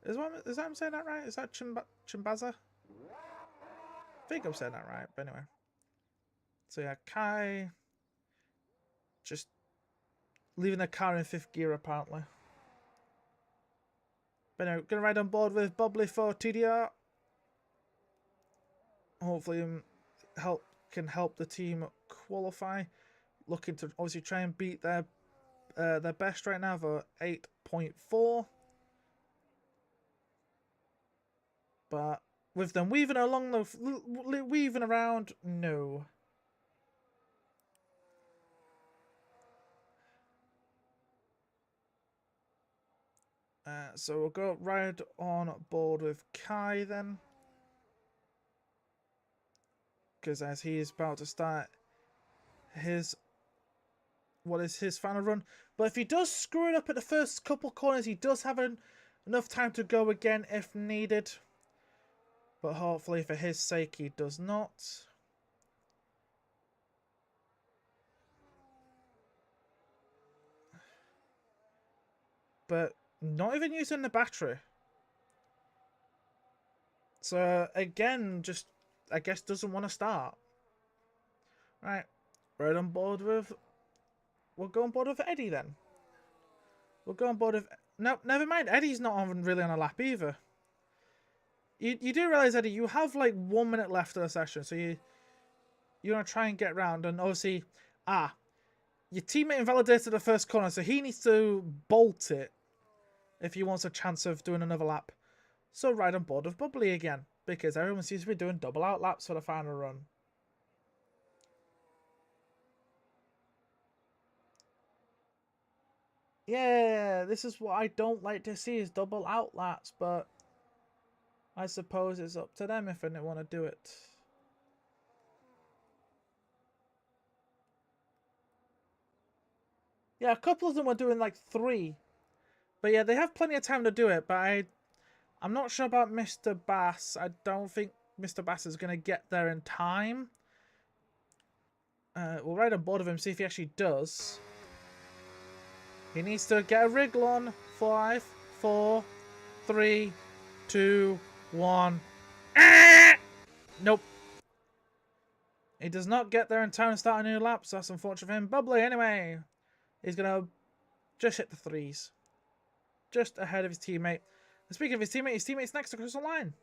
Speaker 2: Is that I'm saying that right? Is that Chimbaza? I think I'm saying that right, but anyway. So yeah, Kai just leaving the car in 5th gear apparently. But anyway, gonna ride on board with Bubbly for TDR. Hopefully can help the team qualify. Looking to obviously try and beat their best right now for 8.4. But with them weaving around, no. So we'll go ride on board with Kai then. Because as he is about to start his final run. But if he does screw it up at the first couple corners, he does have enough time to go again if needed. But hopefully for his sake he does not. But not even using the battery. So again, just I guess doesn't want to start. Right, right on board with. We'll go on board with Eddie then. We'll go on board with. No, never mind. Eddie's not really on a lap either. You do realize, Eddie, you have like 1 minute left of the session, so you want to try and get around, and obviously, your teammate invalidated the first corner, so he needs to bolt it if he wants a chance of doing another lap. So ride on board with Bubbly again, because everyone seems to be doing double out laps for the final run. Yeah, this is what I don't like to see, is double out laps, but I suppose it's up to them if they want to do it. Yeah, a couple of them are doing like 3. But yeah, they have plenty of time to do it, but I'm not sure about Mr. Bass. I don't think Mr. Bass is going to get there in time. We'll ride on board of him, see if he actually does. He needs to get a wriggle on. 5, 4, 3, 2, 1. Nope. He does not get there in time to start a new lap, so that's unfortunate for him. Bubbly, anyway. He's going to just hit the 3s. Just ahead of his teammate. And speaking of his teammate's next across the line.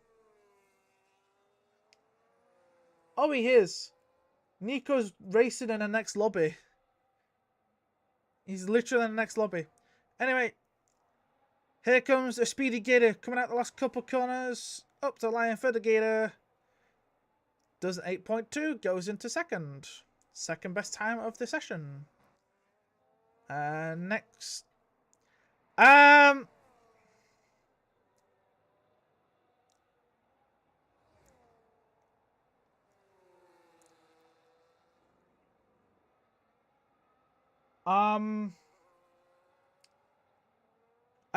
Speaker 2: Oh, he is. Nico's racing in the next lobby. He's literally in the next lobby. Anyway, here comes a speedy gator coming out the last couple corners. Up the line for the gator. Does 8.2, goes into second. Second best time of the session. Next. I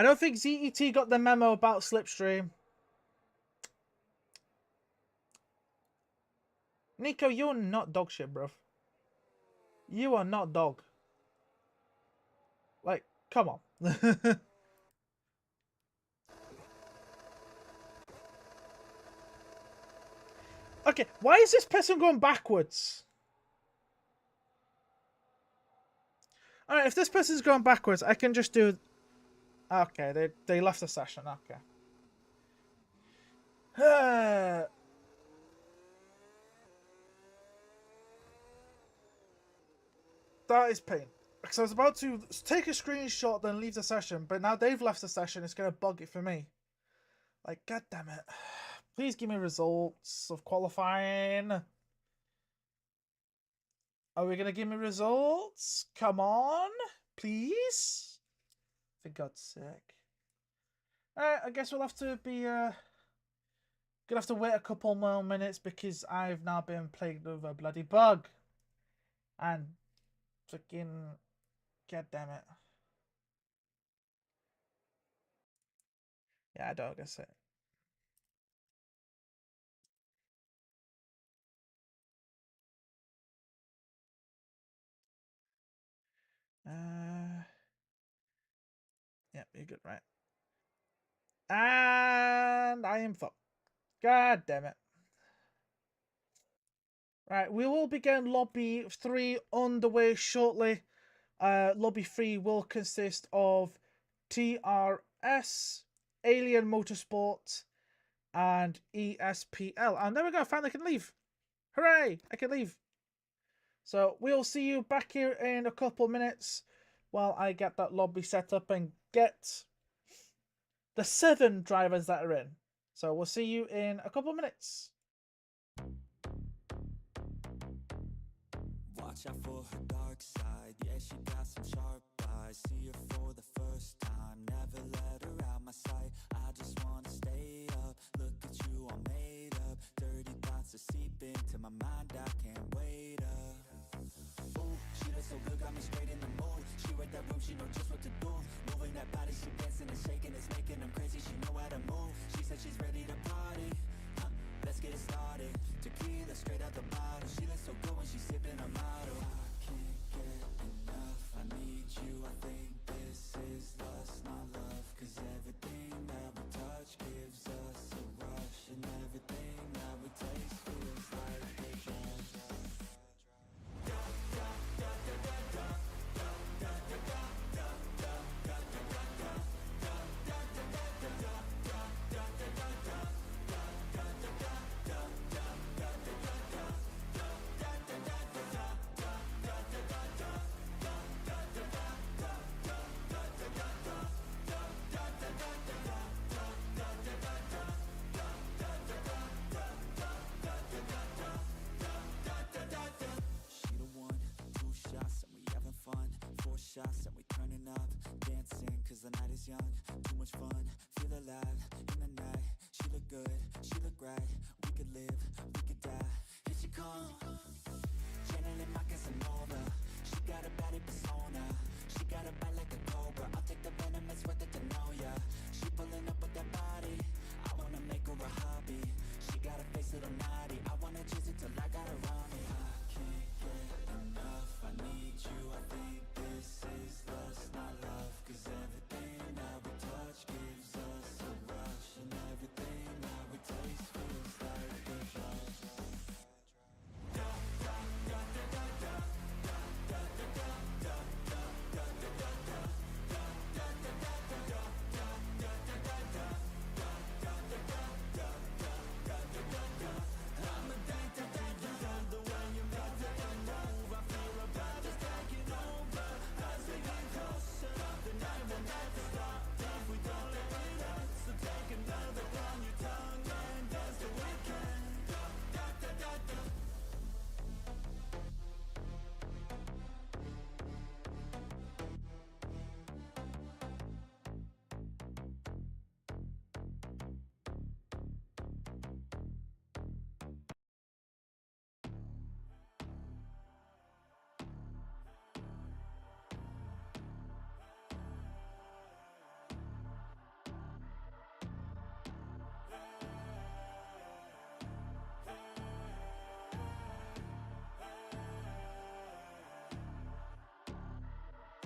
Speaker 2: don't think ZET got the memo about Slipstream. Nico, you're not dog shit, bro. You are not dog. Like, come on. Okay, why is this person going backwards? Alright, if this person's going backwards, I can just do... Okay, they left the session, okay. That is pain. Because I was about to take a screenshot, then leave the session, but now they've left the session, it's going to bug it for me. Like, god damn it. Please give me results of qualifying. Are we going to give me results? Come on, please. For God's sake. Alright, I guess we'll have to be, gonna have to wait a couple more minutes because I've now been plagued with a bloody bug. And freaking, god damn it. Yeah, I don't guess it. Yeah, you're good, right? And I am fucked. God damn it. Right, we will begin lobby 3 underway shortly. Lobby 3 will consist of TRS, Alien Motorsport, and ESPL. And there we go, I finally can leave. Hooray, I can leave. So we'll see you back here in a couple minutes while I get that lobby set up and get the 7 drivers that are in. So we'll see you in a couple minutes.
Speaker 1: Watch out for her dark side. Yeah, she got some sharp eyes. See her for the first time. Never let her out my sight. I just wanna stay up. Look at you all made up. Dirty thoughts are seeping to my mind. I can't wait up. Ooh, she looks so good, got me straight in the mood. She read that room, she know just what to do. Moving that body, she dancing and shaking. It's making them crazy, she know how to move. She said she's ready to party. Let's get it started. Tequila straight out the bottle. She looks so good when she's sipping a model. I can't get enough, I need you. I think this is lust, not love. Cause everything that we touch gives us a rush. And everything that we taste feels like a drug. She the one, 2 shots and we having fun. 4 shots and we turning up, dancing cause the night is young. Too much fun, feel alive in the night. She look good, she look right. We could live, we could die. Here she come, channeling my Casanova. She got a body persona, she got a bite like a cobra. I'll take the venom, it's worth it to know ya. She pulling up with that body, I wanna make her a hobby. She got a face little naughty, I wanna chase it till I got her on me. I can't get enough, I need you. I think this is lust, not love. Cause everything that we touch gives us a rush. And everything that we taste feels like a drug.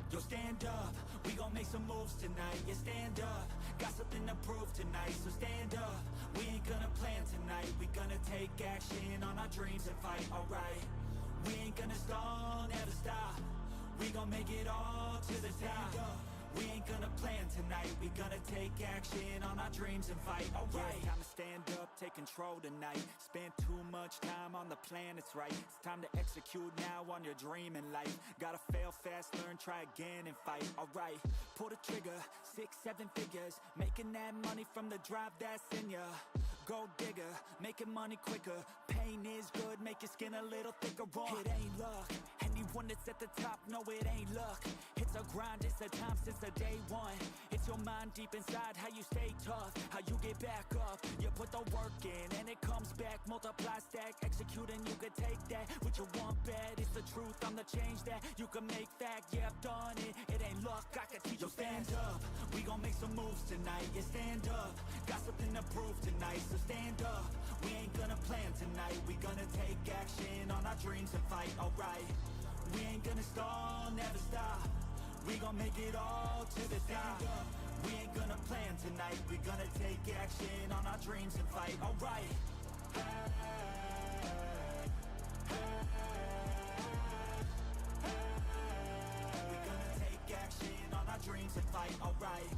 Speaker 1: Yo, stand up, we gon' make some moves tonight. Yeah, stand up, got something to prove tonight. So stand up, we ain't gonna plan tonight. We gonna take action on our dreams and fight, alright. We ain't gonna stall, never stop. We gon' make it all to the top. We ain't gonna plan tonight. We gonna take action on our dreams and fight, alright. Time to stand up, take control tonight. Spend too much time on the plan, it's right. It's time to execute now on your dream in life. Gotta fail fast, learn, try again and fight, alright. Pull the trigger, 6, 7 figures. Making that money from the drive that's in ya. Gold digger, making money quicker. Pain is good, make your skin a little thicker. It ain't luck, any Everyone that's at the top, no it ain't luck. It's a grind, it's the time since the day one. It's your mind deep inside, how you stay tough, how you get back up. You put the work in and it comes back. Multiply, stack, execute, and you can take that. What you want bad, it's the truth, I'm the change that you can make fact. Yeah, I've done it, it ain't luck, I can teach you. Stand up, we gon' make some moves tonight. Yeah, stand up, got something to prove tonight. So stand up, we ain't gonna plan tonight. We gonna take action on our dreams and fight, alright. We ain't gonna stall, never stop. We gon' make it all to the top. We ain't gonna plan tonight. We gonna take action on our dreams and fight, alright. We gonna take action on our dreams and fight, alright.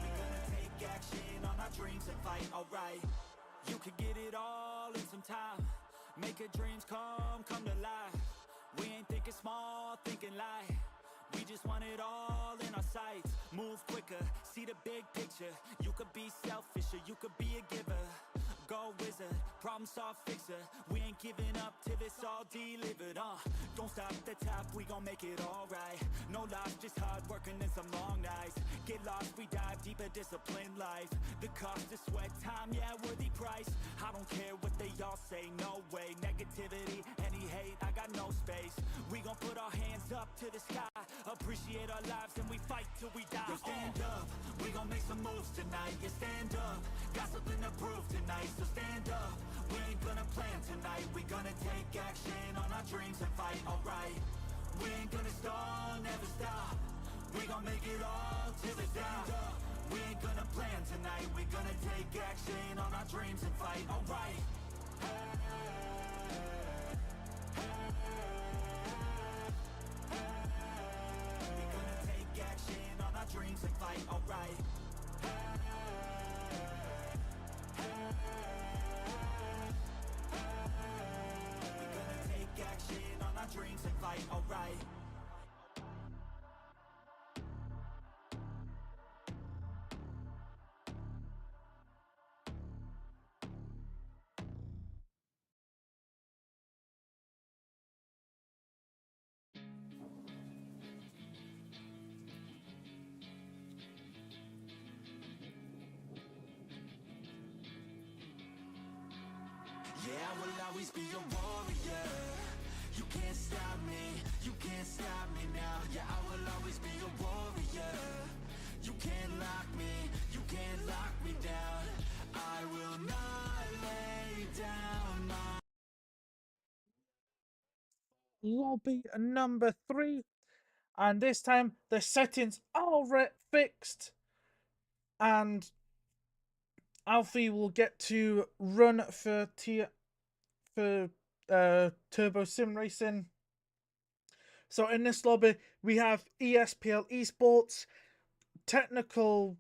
Speaker 1: We gonna take action on our dreams and fight, alright. You can get it all in some time. Make your dreams come to life. We ain't thinking small, thinking light. We just want it all in our sights. Move quicker, see the big picture. You could be selfish or you could be a giver. Go wizard, problem solve fixer. We ain't giving up till it's all delivered. Don't stop at the top, we gon' make it alright. No loss, just hard working and some long nights. Get lost, we dive deeper, disciplined life. The cost of sweat, time, yeah, worthy price. I don't care what they all say, no way. Negativity, any hate, I got no space. We gon' put our hands up to the sky. Appreciate our lives and we fight till we die. Yo, stand up, we gon' make some moves tonight. Yeah, stand up, got something to prove tonight. So stand up, we ain't gonna plan tonight. We gonna take action on our dreams and fight, alright. We ain't gonna stall, never stop. We gon' make it all to the top. We ain't gonna plan tonight. We gonna take action on our dreams and fight, alright. We gonna take action on our dreams and fight, alright. We gonna take action on our dreams and fight, alright. Yeah, I will always be a warrior. You can't stop me, you can't stop me now. Yeah, I will always be a warrior. You can't lock me, you can't lock me down. I will not lay down my...
Speaker 2: Lobby number 3. And this time the settings are fixed. And Alfie will get to run for Turbo Sim Racing. So in this lobby we have ESPL Esports, technical.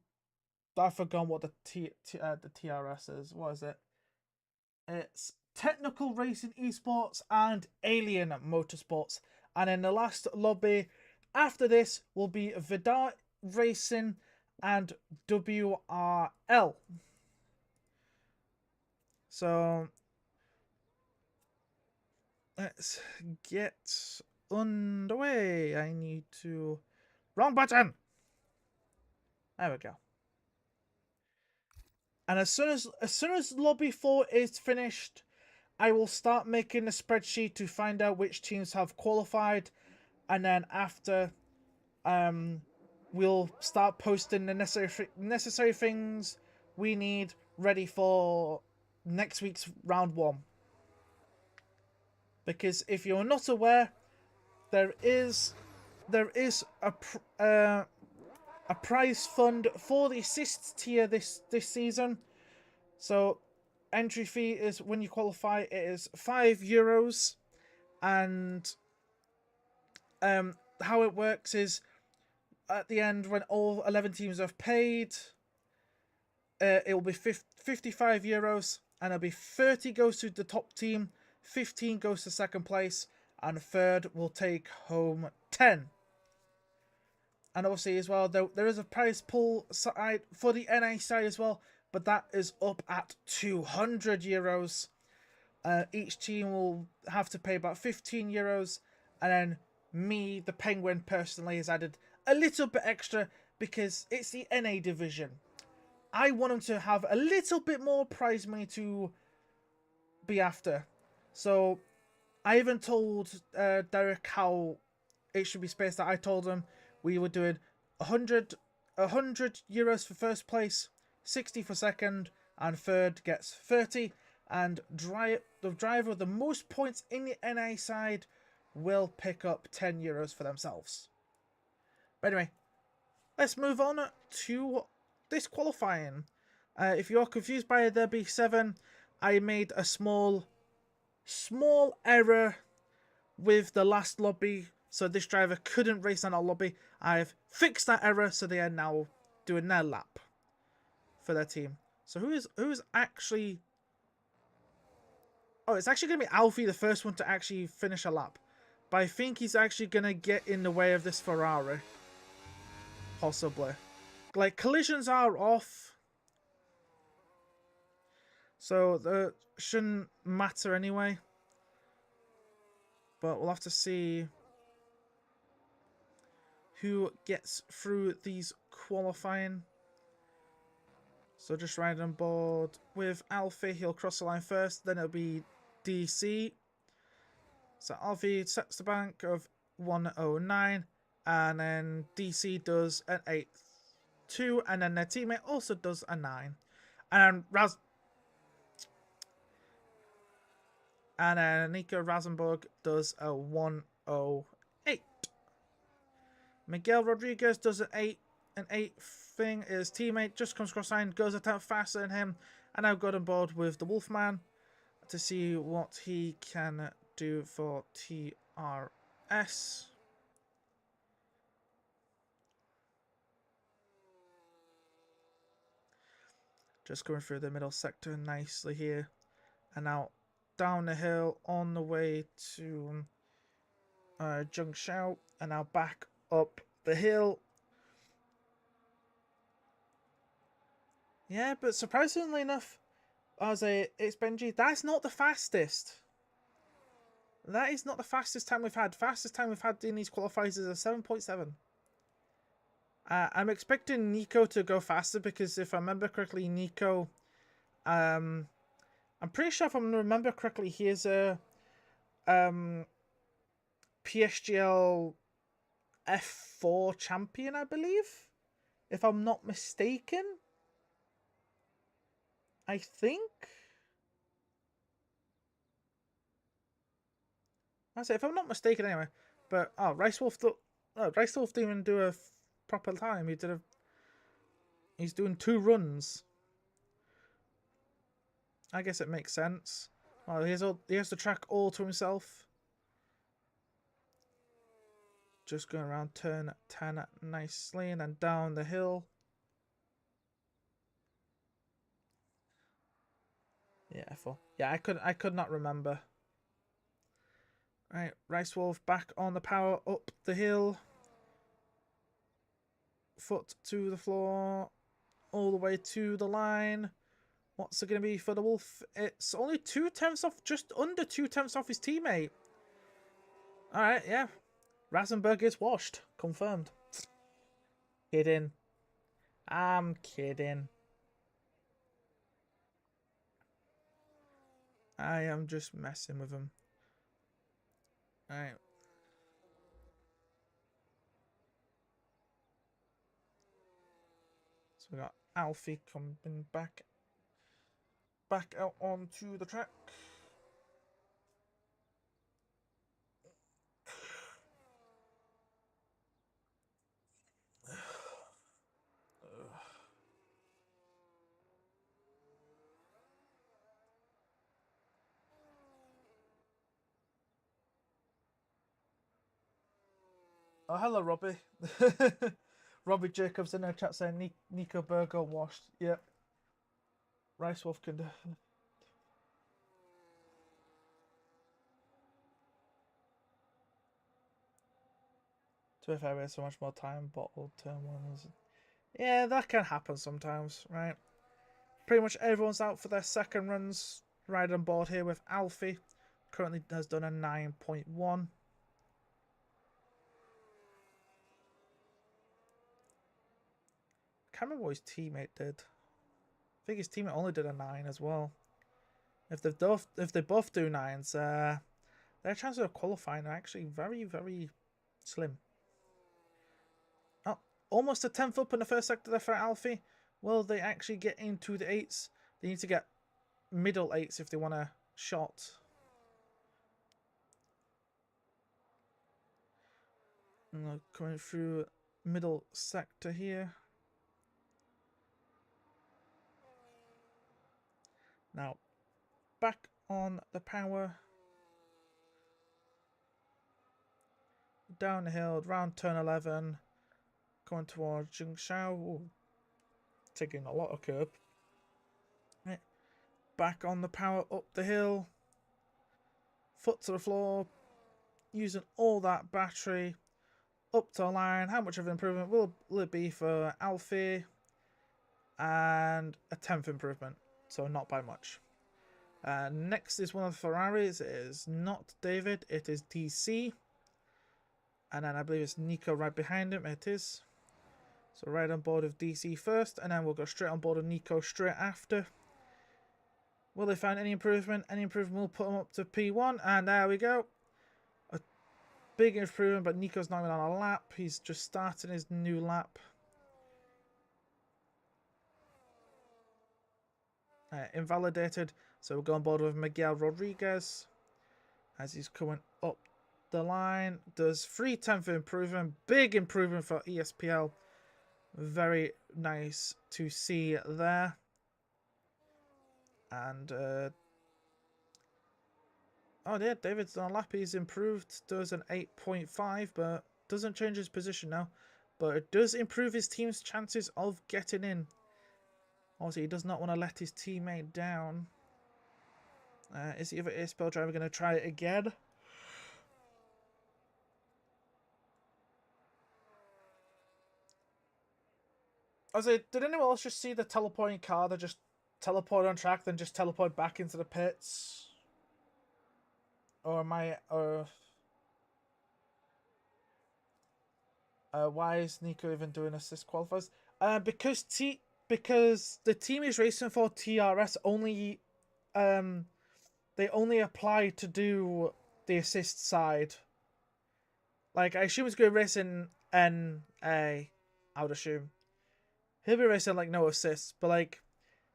Speaker 2: I forgot what the TRS is. What is it? It's Technical Racing Esports and Alien Motorsports. And in the last lobby after this will be Vidar Racing and WRL. So let's get underway. I need to... Wrong button! There we go. And as soon as lobby 4 is finished, I will start making a spreadsheet to find out which teams have qualified, and then after we'll start posting the necessary things we need ready for next week's round 1. Because if you're not aware, there is a prize fund for the assists tier this season. So entry fee is, when you qualify, it is €5, and how it works is at the end, when all 11 teams have paid, it will be €55, and it'll be 30 goes to the top team, 15 goes to second place, and third will take home 10. And obviously as well, there is a prize pool side for the NA side as well. but that is up at €200. Each team will have to pay about €15, and then me, the Penguin, personally has added a little bit extra because it's the NA division. I want them to have a little bit more prize money to be after. So I even told Derek how it should be spaced out. I told him we were doing 100 euros for first place, 60 for second, and third gets 30. And the driver with the most points in the NA side will pick up €10 for themselves. But anyway, let's move on to this qualifying. If you're confused by the B7, I made a small error with the last lobby, so this driver couldn't race on our lobby. I've fixed that error, so they are now doing their lap for their team. So who is actually... Oh, it's actually going to be Alfie, the first one to actually finish a lap. But I think he's actually going to get in the way of this Ferrari. Possibly. Like, collisions are off. So, that shouldn't matter anyway. But we'll have to see who gets through these qualifying. So, just riding on board with Alfie. He'll cross the line first. Then it'll be DC. So Alfie sets the bank of 109, and then DC does an 8.2, and then their teammate also does a 9, and then Nico Rasenberg does a 108. Miguel Rodriguez does an 8 thing. His teammate just comes cross line, goes a tad faster than him, and now got on board with the Wolfman to see what he can do for TRS. Just going through the middle sector nicely here, and now down the hill on the way to Zhengzhou, and now back up the hill. Yeah, but surprisingly enough, it's Benji. That's not the fastest. That is not the fastest time we've had. Fastest time we've had in these qualifiers is a 7.7. I'm expecting Nico to go faster because if I remember correctly, Nico, I'm pretty sure if I remember correctly, he is a PSGL F4 champion, I believe, if I'm not mistaken. I think. I say if I'm not mistaken, anyway. But Rice Wolf didn't even do a proper time. He's doing 2 runs. I guess it makes sense. Well, he has the track all to himself. Just going around turn 10 nicely, and then down the hill. Yeah, F4. Yeah, I could not remember. Right, Rice Wolf back on the power up the hill. Foot to the floor. All the way to the line. What's it going to be for the Wolf? It's only 0.2 off, just under 0.2 off his teammate. Alright, yeah. Rasenberg is washed. Confirmed. Kidding. I'm kidding. I am just messing with him. Alright. So we got Alfie coming back out onto the track. Oh, hello, Robbie. Robbie Jacobs in our chat saying Nico Burger washed. Yep. Rice Wolf can do. To be fair, we had so much more time, bottled turn 1 was. Yeah, that can happen sometimes, right? pretty much everyone's out for their second runs. Right on board here with Alfie. Currently has done a 9.1. Can't remember what his teammate did. I think his teammate only did a 9 as well. If they both do 9s, their chances of qualifying are actually very, very slim. Oh, almost a 10th up in the first sector there for Alfie. Will they actually get into the 8s? They need to get middle 8s if they want a shot. And coming through middle sector here. Now, back on the power. Down the hill, round turn 11. Going towards Jingshao. Ooh, taking a lot of curb. Right. Back on the power, up the hill. Foot to the floor. Using all that battery. Up to the line. How much of an improvement will it be for Alfie? And a 10th improvement. So not by much. Next is one of the Ferraris. It is not David. It is DC. And then I believe it's Nico right behind him. It is. So right on board of DC first. And then we'll go straight on board of Nico straight after. Will they find any improvement? Any improvement will put them up to P1. And there we go. A big improvement, but Nico's not even on a lap. He's just starting his new lap. Invalidated. So we'll go on board with Miguel Rodriguez. As he's coming up the line. Does 3/10 improvement. Big improvement for ESPL. Very nice to see there. And oh yeah, David's on a lap. He's improved. Does an 8.5, but doesn't change his position now. But it does improve his team's chances of getting in. Obviously, he does not want to let his teammate down. Is the other ESPL driver going to try it again? I was like, did anyone else just see the teleporting car that just teleport on track, then just teleport back into the pits? Or am I... why is Nico even doing Assists Qualifiers? Because the team is racing for TRS only... they only apply to do the assist side. Like, I assume it's going to be racing NA, I would assume. He'll be racing, like, no assists, but, like,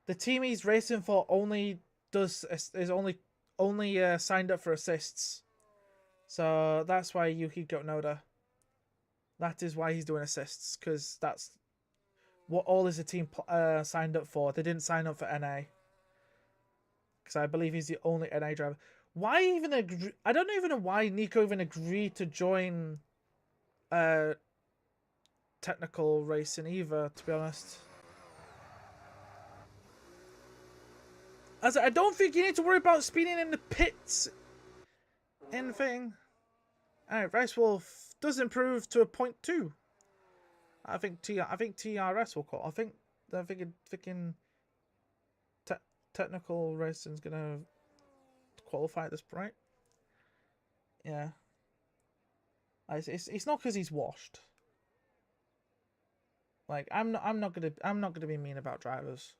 Speaker 2: the team he's racing for only signed up for assists. So that's why Yuki got Noda. That is why he's doing assists, because that's what all is the team signed up for. They didn't sign up for NA. Because I believe he's the only NA driver. Why even agree? I don't even know why Nico even agreed to join technical racing either, to be honest. As I don't think you need to worry about speeding in the pits. Anything. Alright, Rice Wolf does improve to a 0.2. I think TRS will call. I think they're thinking technical racing's gonna qualify at this point. Yeah. It's not because he's washed. Like I'm not gonna be mean about drivers.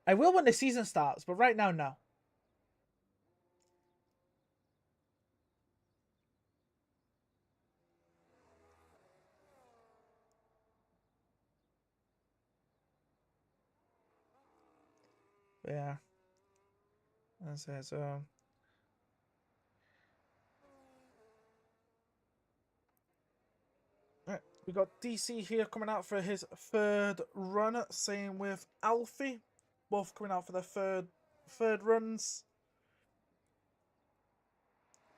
Speaker 2: I will when the season starts, but right now, no. But yeah. That's it. So. Right, we got DC here coming out for his third run. Same with Alfie, both coming out for their third runs.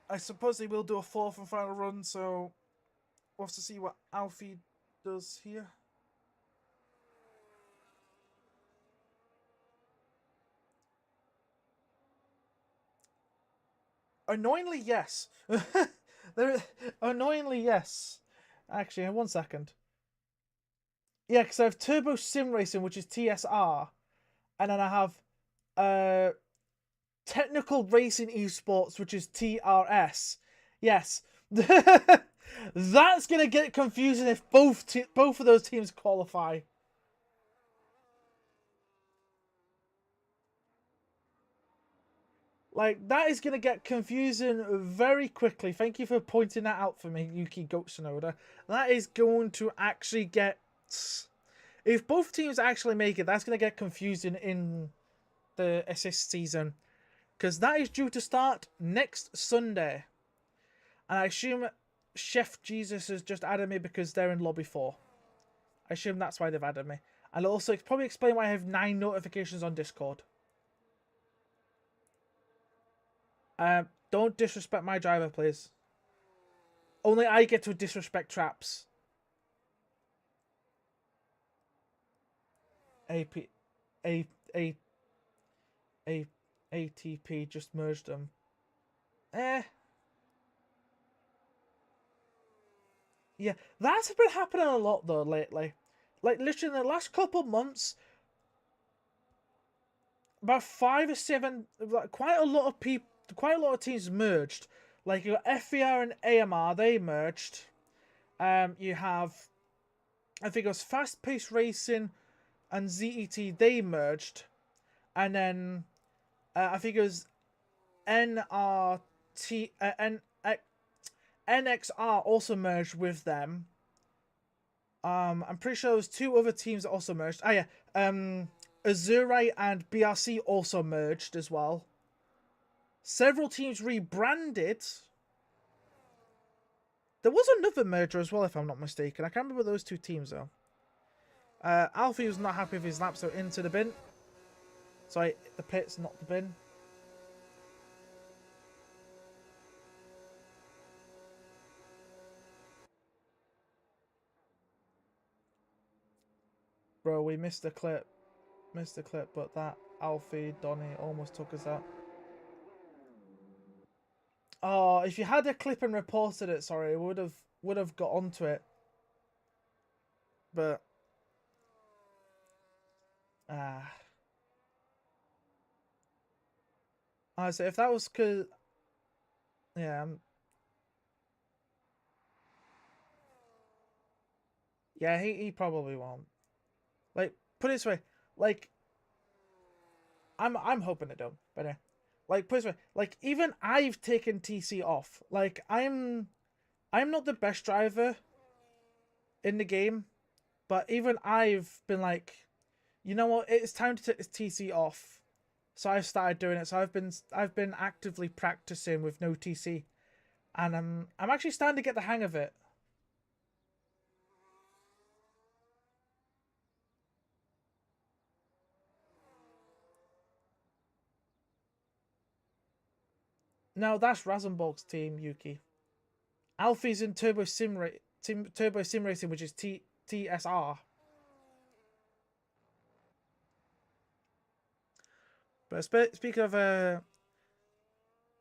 Speaker 2: I suppose they will do a fourth and final run, so we'll have to see what Alfie does here. Annoyingly, yes. Annoyingly, yes. Actually, 1 second. Yeah, because I have Turbo Sim Racing, which is TSR. and then I have Technical Racing Esports, which is TRS. Yes. That's going to get confusing if both of those teams qualify. Like, that is going to get confusing very quickly. Thank you for pointing that out for me, Yuki Goat Sonoda. That is going to actually get... If both teams actually make it, that's going to get confusing in the assist season. Because that is due to start next Sunday. And I assume Chef Jesus has just added me because they're in Lobby 4. I assume that's why they've added me. And also, it's probably explain why I have 9 notifications on Discord. Don't disrespect my driver, please. Only I get to disrespect traps. ATP just merged them. Yeah, that's been happening a lot though lately. Like literally in the last couple months, about 5 or 7, like quite a lot of teams merged. Like you got FVR and AMR, they merged. You have, I think it was Fast Paced Racing and ZET, they merged, and then I think it was NXR also merged with them. I'm pretty sure there was 2 other teams that also merged. Oh yeah, Azure and BRC also merged as well. Several teams rebranded. There was another merger as well, if I'm not mistaken. I can't remember those 2 teams though. Alfie was not happy with his lap, so into the bin. Sorry, the pits, not the bin. Bro, we missed the clip. But that Alfie, Donny almost took us out. Oh, if you had a clip and reported it, sorry, would have got onto it. But I say if that was cause yeah, yeah, he probably won't. Like, put it this way, like I'm hoping it don't, but yeah. Like, put it this way, like even I've taken TC off. Like I'm not the best driver in the game, but even I've been like, you know what, it's time to take this TC off. So I've started doing it. So I've been actively practicing with no TC, and I'm actually starting to get the hang of it. No, that's Rasenborg's team, Yuki. Alfie's in Turbo Sim Racing, which is TSR. But speaking of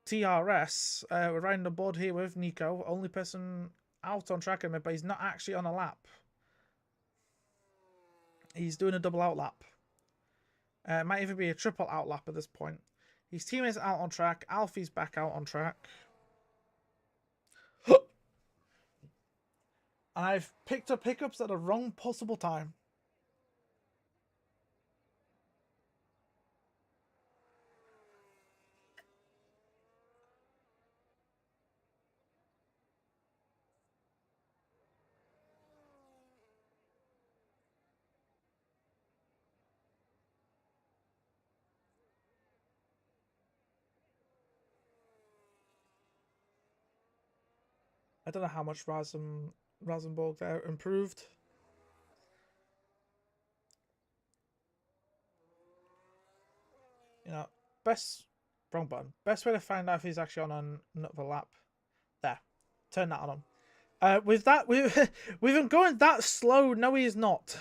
Speaker 2: TRS, we're riding the board here with Nico, only person out on track at me, but he's not actually on a lap. He's doing a double out lap. Might even be a triple out lap at this point. His teammates out on track. Alfie's back out on track. And I've picked up hiccups at the wrong possible time. I don't know how much Rasenborg there improved. You know, wrong button. Best way to find out if he's actually on another lap. There, turn that on him. With that, with him going that slow, no, he is not.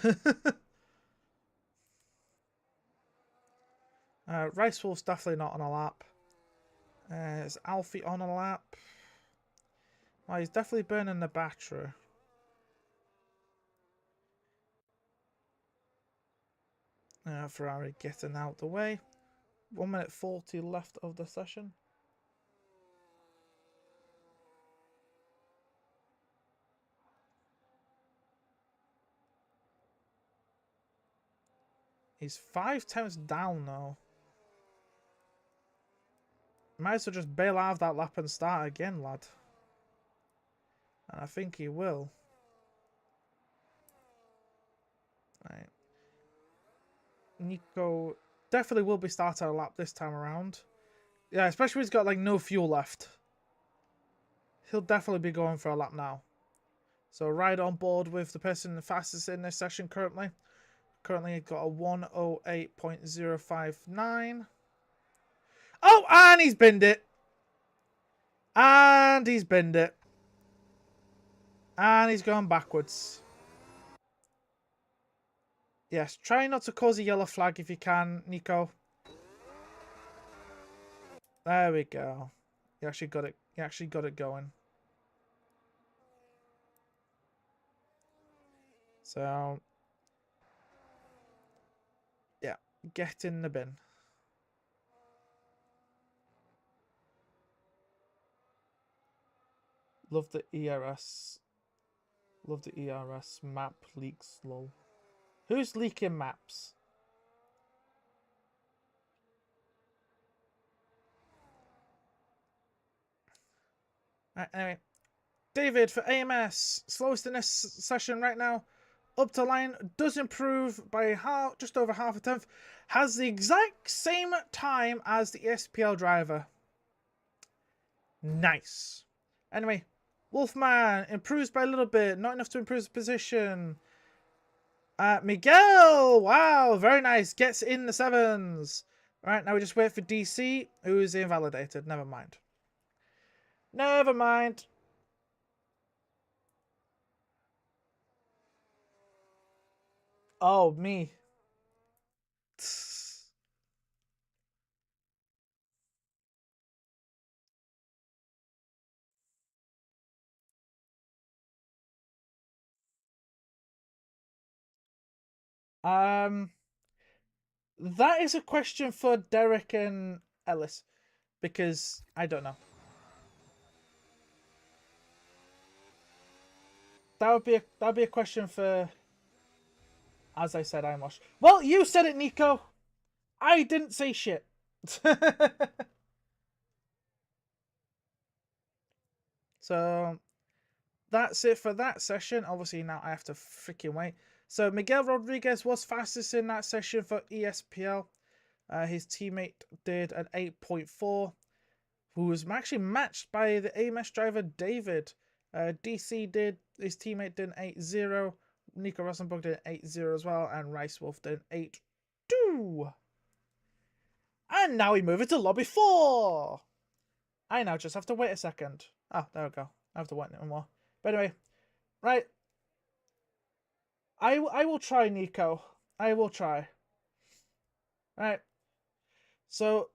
Speaker 2: Rice Wolf's definitely not on a lap. Is Alfie on a lap? Well, he's definitely burning the battery. Ferrari getting out the way. 1 minute 40 left of the session. He's 5 times down though. Might as well just bail out of that lap and start again, lad. And I think he will. Right. Nico definitely will be starting a lap this time around. Yeah, especially when he's got like no fuel left. He'll definitely be going for a lap now. So right on board with the person the fastest in this session currently. Currently got a 1:08.059. Oh, and he's binned it. And he's binned it. And he's going backwards. Yes, try not to cause a yellow flag if you can, Nico. There we go. You actually got it. You actually got it going. So, yeah, get in the bin. Love the ERS. Love the ERS map leaks, lol. Who's leaking maps? Right, anyway. David for AMS. Slowest in this session right now. Up to line. Does improve by just over half a tenth. Has the exact same time as the SPL driver. Nice. Anyway. Wolfman improves by a little bit. Not enough to improve his position. Miguel. Wow. Very nice. Gets in the 7s. Right, now we just wait for DC, who is invalidated. Never mind. Never mind. Oh, me. That is a question for Derek and Ellis, because I don't know. That'd be a question for, as I said, Imosh. Well, you said it, Nico. I didn't say shit. So that's it for that session. Obviously now I have to freaking wait. So Miguel Rodriguez was fastest in that session for ESPL. His teammate did an 8.4, who was actually matched by the AMS driver David. DC his teammate did an 8.0. Nico Rosenborg did an 8.0 as well, and Rice Wolf did an 8.2. And now we move into lobby 4. I now just have to wait a second. Oh, there we go. I have to wait no more. But anyway, right. I will try, Nico. I will try. Right. So,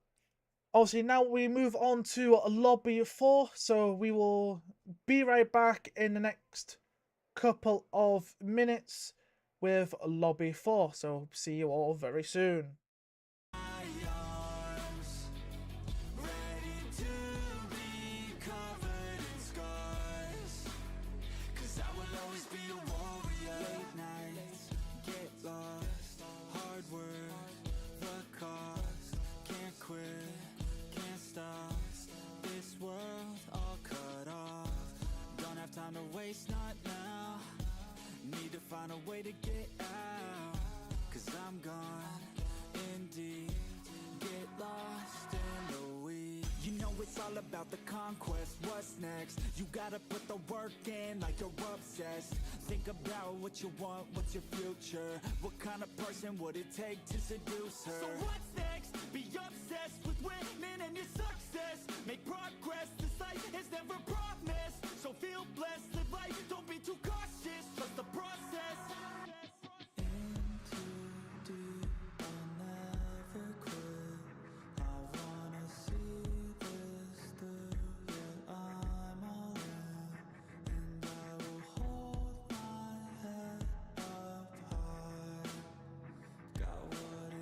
Speaker 2: obviously now we move on to lobby 4. So we will be right back in the next couple of minutes with lobby 4. So see you all very soon.
Speaker 1: Not now. Need to find a way to get out, 'cause I'm gone in deep. Get lost in the weeds. You know it's all about the conquest. What's next? You gotta put the work in like you're obsessed. Think about what you want, what's your future? What kind of person would it take to seduce her? So what's next? Be obsessed with winning and your success. Make progress, this life is never promised. So feel blessed, live life, don't be too cautious. Trust the process. In too deep, I'll never quit. I wanna see this through, yeah, I'm all in. And I will hold my head up high. Got what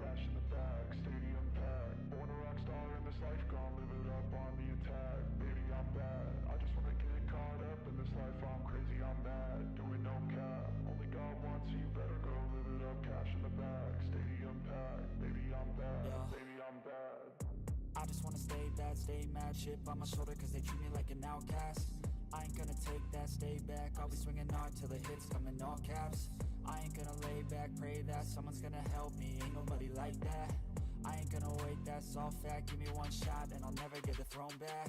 Speaker 3: cash in the bag, stadium packed. Born a rock star in this life, gon' live it up on the attack. Baby, I'm bad, I just wanna get caught up in this life. I'm crazy, I'm mad, doing no cap. Only God wants you, better go live it up. Cash in the bag, stadium packed. Baby, I'm bad, baby, I'm bad.
Speaker 1: I just wanna stay bad, stay mad. Chip on my shoulder cause they treat me like an outcast. I ain't gonna take that, stay back. I'll be swinging hard till the hits come in all caps. I ain't gonna lay back, pray that someone's gonna help me. Ain't nobody like that. I ain't gonna wait, that's all fact. Give me one shot and I'll never get the throne back.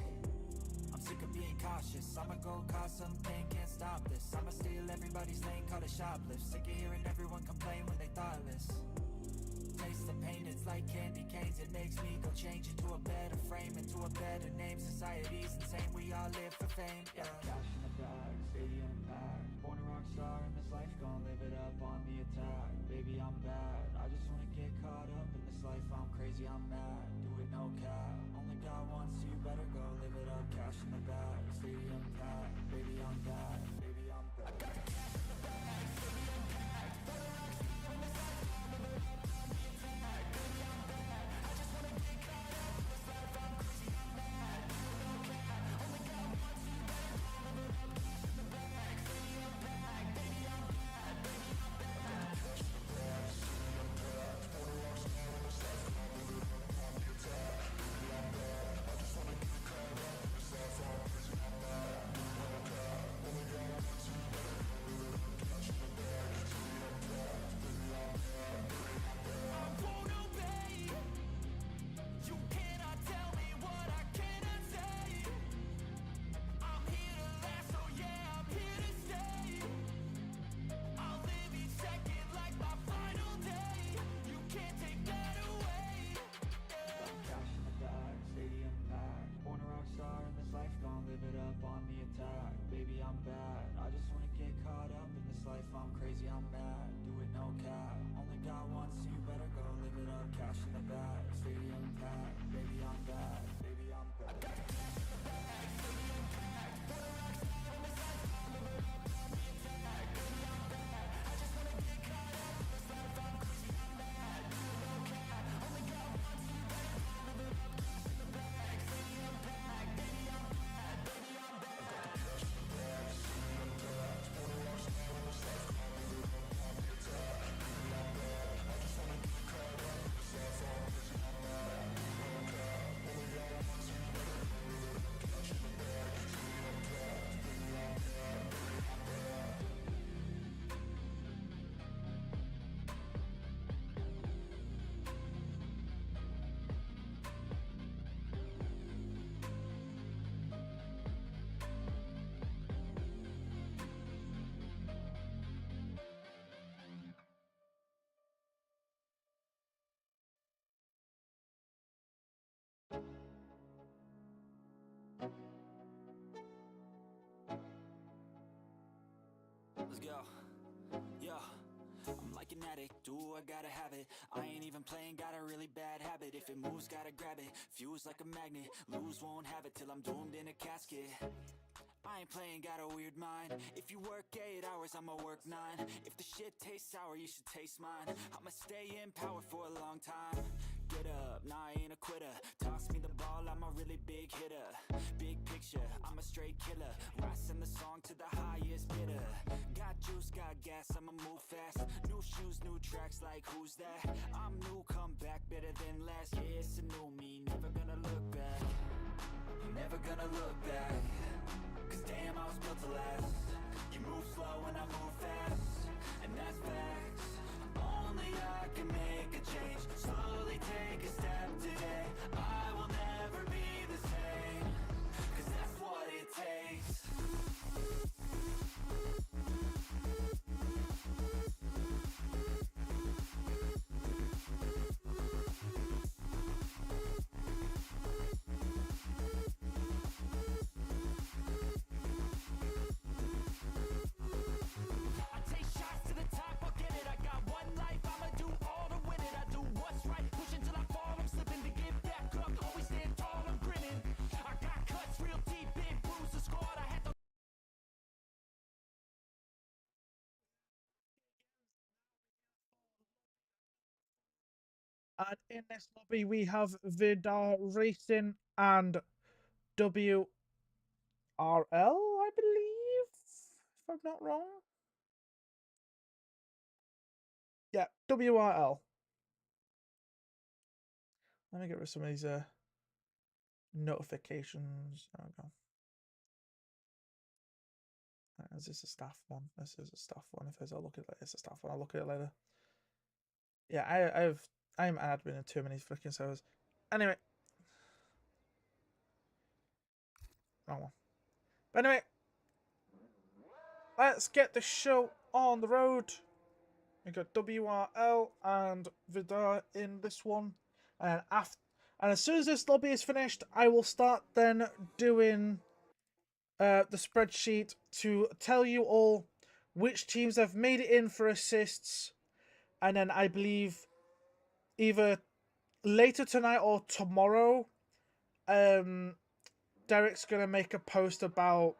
Speaker 1: I'm sick of being cautious, I'ma go cause something, can't stop this. I'ma steal everybody's lane, call it shoplift. Sick of hearing everyone complain when they thoughtless. Taste the pain, it's like candy canes. It makes me go change into a better frame, into a better name. Society's insane, we all live for fame. Yeah. Cash in the bag, stadium packed. Born a rock star in this life, gon' live it up on the attack. Baby, I'm bad, I just wanna get caught up in this life. I'm crazy, I'm mad, do it no cap. Only God wants you, better go live it up. Cash in the bag, stadium packed. Baby, I'm bad, baby, I'm bad. I got cash in the bag, stadium packed. Born a rock star in this life, gon' live it up on the attack. Baby, I'm bad, I just wanna get caught up in this life. I'm crazy, I'm mad, do it no cap. Only God wants you, better go live it up. Cash in the bag, stadium packed. Baby, I'm bad, baby, I'm bad. Cash in the bag, stadium packed. Born a rock star in this life, gon' live it up on the attack. Baby, I'm bad, I just wanna get caught up in this life. I'm crazy, I'm mad, do it no cap. Only God wants you, better go live it up. Cash in the bag, stadium packed. Baby, I'm bad, baby, I'm bad. I won't obey. You cannot tell me what I cannot say. I'm here to last, so yeah, I'm here to stay. I'll live each second like my final day. You can't take that away. Yeah. Cash in the bag, stadium packed. Born a rock star in this life, gon' live it up on the attack. Baby, I'm bad, I just wanna get caught up in this life. I'm crazy, I'm mad, do it no cap. Only God wants you, better go live it up. Cash in the bag, stadium packed. Baby, I'm bad, baby, I'm bad. I got cash in the bag, stadium packed. Born a rock star in this life, gon' live it up on the attack. Baby, I'm bad, I just wanna get caught up in this life. I'm crazy, I'm mad, do it no cap. Only God wants you, better go live it up. Cash in the bag, stadium packed. Baby, I'm bad, baby, I'm bad. I got cash in the bag, stadium packed. Born a rock star in this life, gon' live it up on the attack. Baby, I'm bad, I just wanna get caught up in this life. I'm crazy, I'm mad, do it no cap. Only God wants you, better go live it up. Cash in the bag, stadium packed. Baby, I'm bad, baby, I'm bad. Let's go. Yo, I'm like an addict, do I gotta have it. I ain't even playing, got a really bad habit. If it moves, gotta grab it. Fuse like a magnet, lose, won't have it till I'm doomed in a casket. I ain't playing, got a weird mind. If you work 8 hours, I'ma work 9. If the shit tastes sour, you should taste mine. I'ma stay in power for a long time. Get up, nah, I ain't a quitter. Toss me the ball, I'm a really big hitter. Big picture, I'm a straight killer. Rising the song to the highest bidder. Got juice, got gas, I'ma move fast. New shoes, new tracks, like who's that? I'm new, come back, better than last. Yeah, it's a new me, never gonna look back. Never gonna look back. Cause damn, I was built to last. You move slow and I move fast, and that's facts. Only I can make a change. Slowly take a step today. I will never be the same. Cause that's what it takes. I take shots to the top, I'll get it,
Speaker 2: And in this lobby, we have Vidar Racing and WRL, I believe, if I'm not wrong. Yeah, WRL. Let me get rid of some of these notifications. There we go. Is this a staff one? This is a staff one. If I'll look at it, it's a staff one. I'll look at it later. Yeah, I'm an admin in too many freaking servers. Anyway, wrong one. But anyway, let's get the show on the road. We got WRL and Vidar in this one, and as soon as this lobby is finished, I will start then doing the spreadsheet to tell you all which teams have made it in for assists, and then I believe either later tonight or tomorrow, Derek's gonna make a post about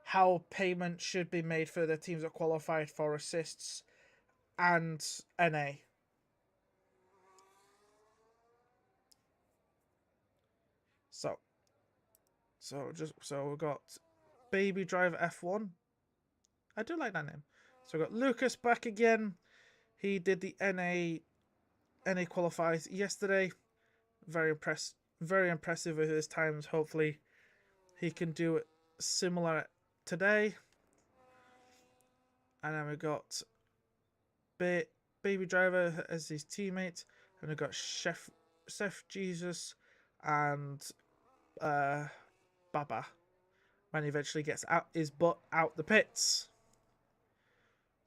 Speaker 2: how payment should be made for the teams that qualified for assists and NA. So we've got Baby Driver F1. I do like that name. So we've got Lucas back again. He did the NA qualifiers yesterday. Very impressive with his times. Hopefully he can do it similar today. And then we got Baby Driver as his teammate, and we got Chef Jesus and Baba when he eventually gets his butt out the pits.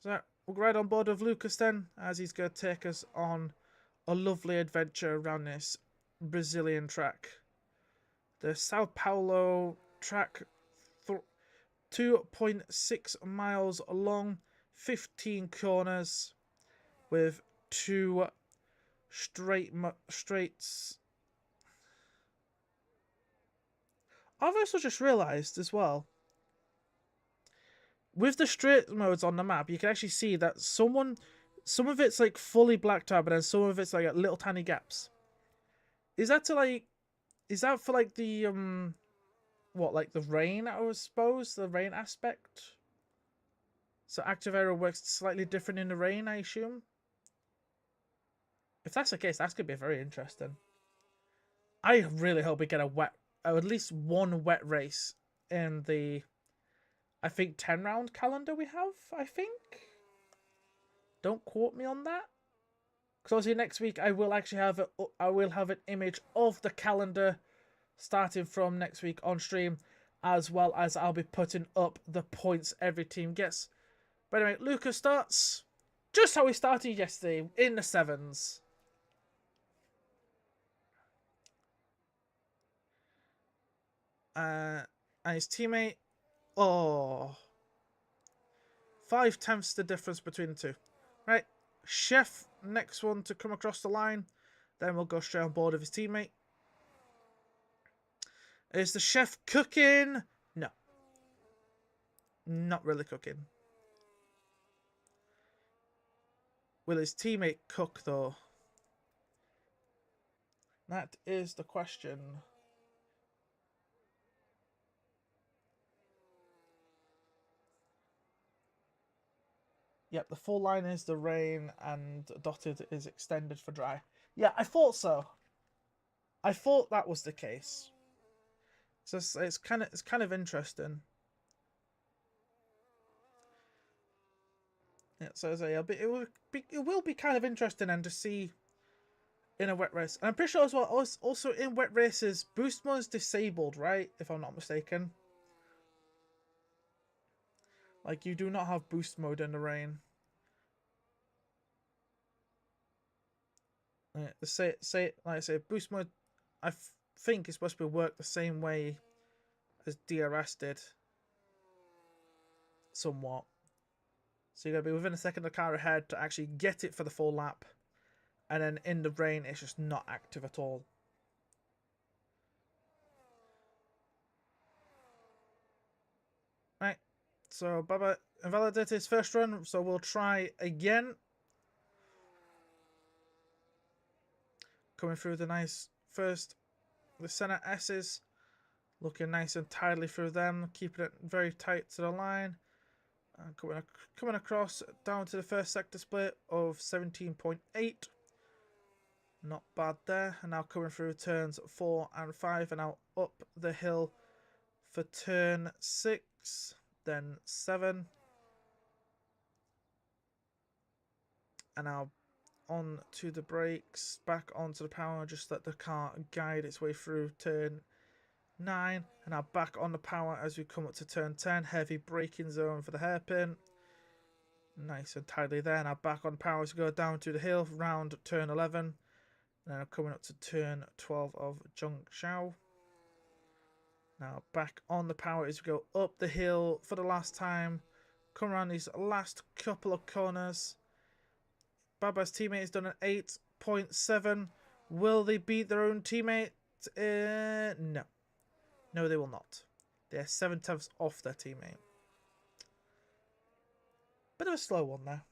Speaker 2: So we'll go right on board with Lucas then, as he's going to take us on a lovely adventure around this Brazilian track. The Sao Paulo track, 2.6 miles long, 15 corners, with 2 straights. I've also just realised as well, with the straight modes on the map, you can actually see that some of it's like fully blacked out, but then some of it's like little tiny gaps. Is that for like the what, like the rain, I suppose, the rain aspect? So active area works slightly different in the rain, I assume. If that's the case, that's gonna be very interesting. I really hope we get at least one wet race in the, I think, 10-round calendar we have, I think. Don't quote me on that. Because obviously next week I will actually have an image of the calendar starting from next week on stream, as well as I'll be putting up the points every team gets. But anyway, Lucas starts just how we started yesterday, in the 7s. And his teammate, 5/10 the difference between the two. Right, Chef, next one to come across the line. Then we'll go straight on board with his teammate. Is the Chef cooking? No. Not really cooking. Will his teammate cook, though? That is the question. Yep, the full line is the rain, and dotted is extended for dry. Yeah, I thought so. I thought that was the case. So it's kind of interesting. Yeah, so it will be kind of interesting and to see in a wet race. And I'm pretty sure as well, also in wet races, boost mode is disabled, right? If I'm not mistaken. Like, you do not have boost mode in the rain. Like I say, boost mode, I think is supposed to work the same way as DRS did. Somewhat. So you're going to be within a second of the car ahead to actually get it for the full lap. And then in the rain, it's just not active at all. Right. So Baba invalidated his first run, so we'll try again. coming through the nice first, the center S's, looking nice and tidily through them, keeping it very tight to the line. And coming across down to the first sector split of 17.8. Not bad there. And now coming through turns 4 and 5, and now up the hill for turn 6, then 7. And now on to the brakes, back onto the power, just let the car guide its way through turn 9. And now back on the power as we come up to turn 10. Heavy braking zone for the hairpin. Nice and tidily there. Now back on power as we go down to the hill, round turn 11. Now coming up to turn 12 of Zhengzhou. Now back on the power as we go up the hill for the last time. Come around these last couple of corners. Baba's teammate has done an 8.7. Will they beat their own teammate? No. No, they will not. They're 7/10 off their teammate. Bit of a slow one there.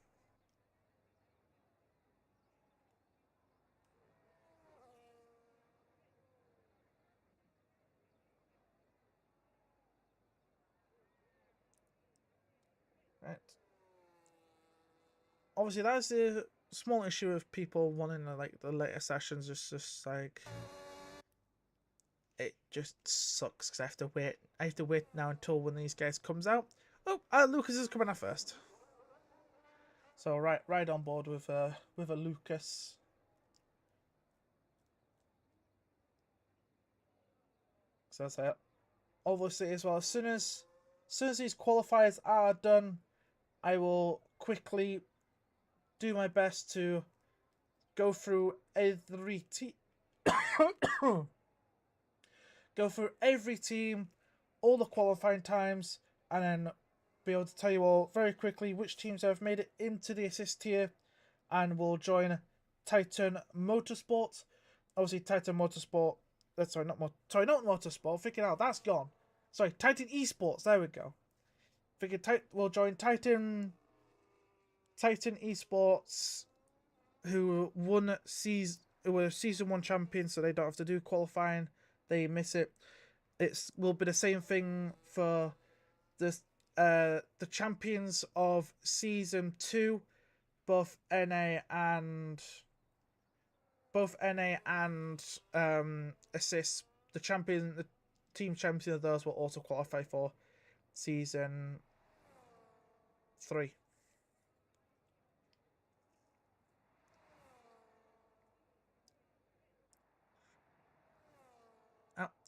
Speaker 2: Right. Obviously, that's the small issue of people wanting like the later sessions. It's just like it just sucks because I have to wait. I have to wait now until when these guys comes out. Oh, Lucas is coming out first. So right on board with a Lucas. So that's it. Obviously, as well, as soon as these qualifiers are done, I will quickly do my best to go through every team. Go through every team, all the qualifying times, and then be able to tell you all very quickly which teams have made it into the assist tier and will join Titan Motorsport. Obviously, Titan Motorsport. Not Motorsport. Figure it out. That's gone. Sorry, Titan Esports. There we go. We'll join Titan Esports, who were season 1 champions, so they don't have to do qualifying. They miss it. It will be the same thing for the champions of season 2, both NA and Assists. The team champion of those will also qualify for season 3.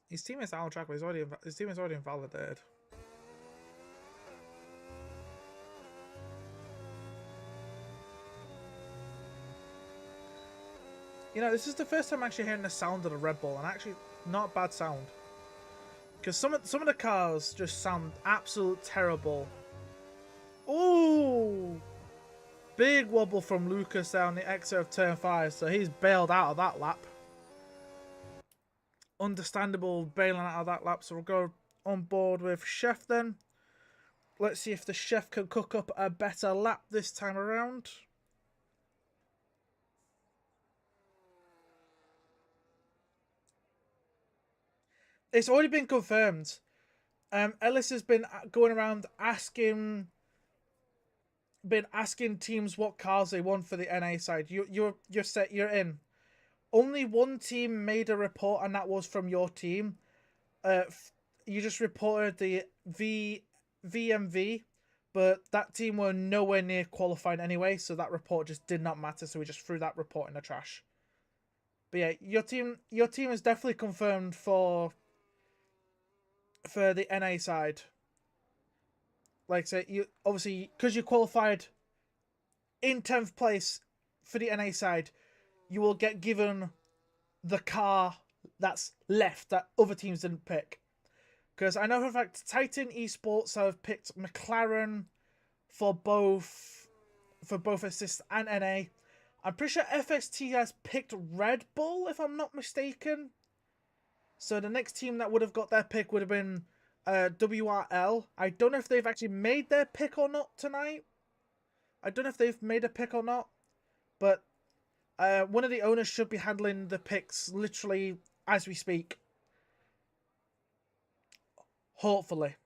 Speaker 2: His team is out of track, but his team is already invalidated. You know, this is the first time I'm actually hearing the sound of the Red Bull, and actually not a bad sound. Because some of the cars just sound absolute terrible. Ooh! Big wobble from Lucas down the exit of turn 5, so he's bailed out of that lap. Understandable bailing out of that lap, so we'll go on board with Chef then. Let's see if the Chef can cook up a better lap this time around. It's already been confirmed. Ellis has been going around asking teams what cars they want for the NA side. You're set. You're in. Only one team made a report, and that was from your team. You just reported the VMV, but that team were nowhere near qualifying anyway, so that report just did not matter. So we just threw that report in the trash. But yeah, your team is definitely confirmed for the NA side. Like I say, you obviously, because you qualified in 10th place for the NA side, you will get given the car that's left that other teams didn't pick. Because I know for a fact Titan Esports have picked McLaren for both Assists and NA. I'm pretty sure FST has picked Red Bull, if I'm not mistaken. So the next team that would have got their pick would have been WRL. I don't know if they've actually made their pick or not tonight. I don't know if they've made a pick or not. But one of the owners should be handling the picks literally as we speak. Hopefully.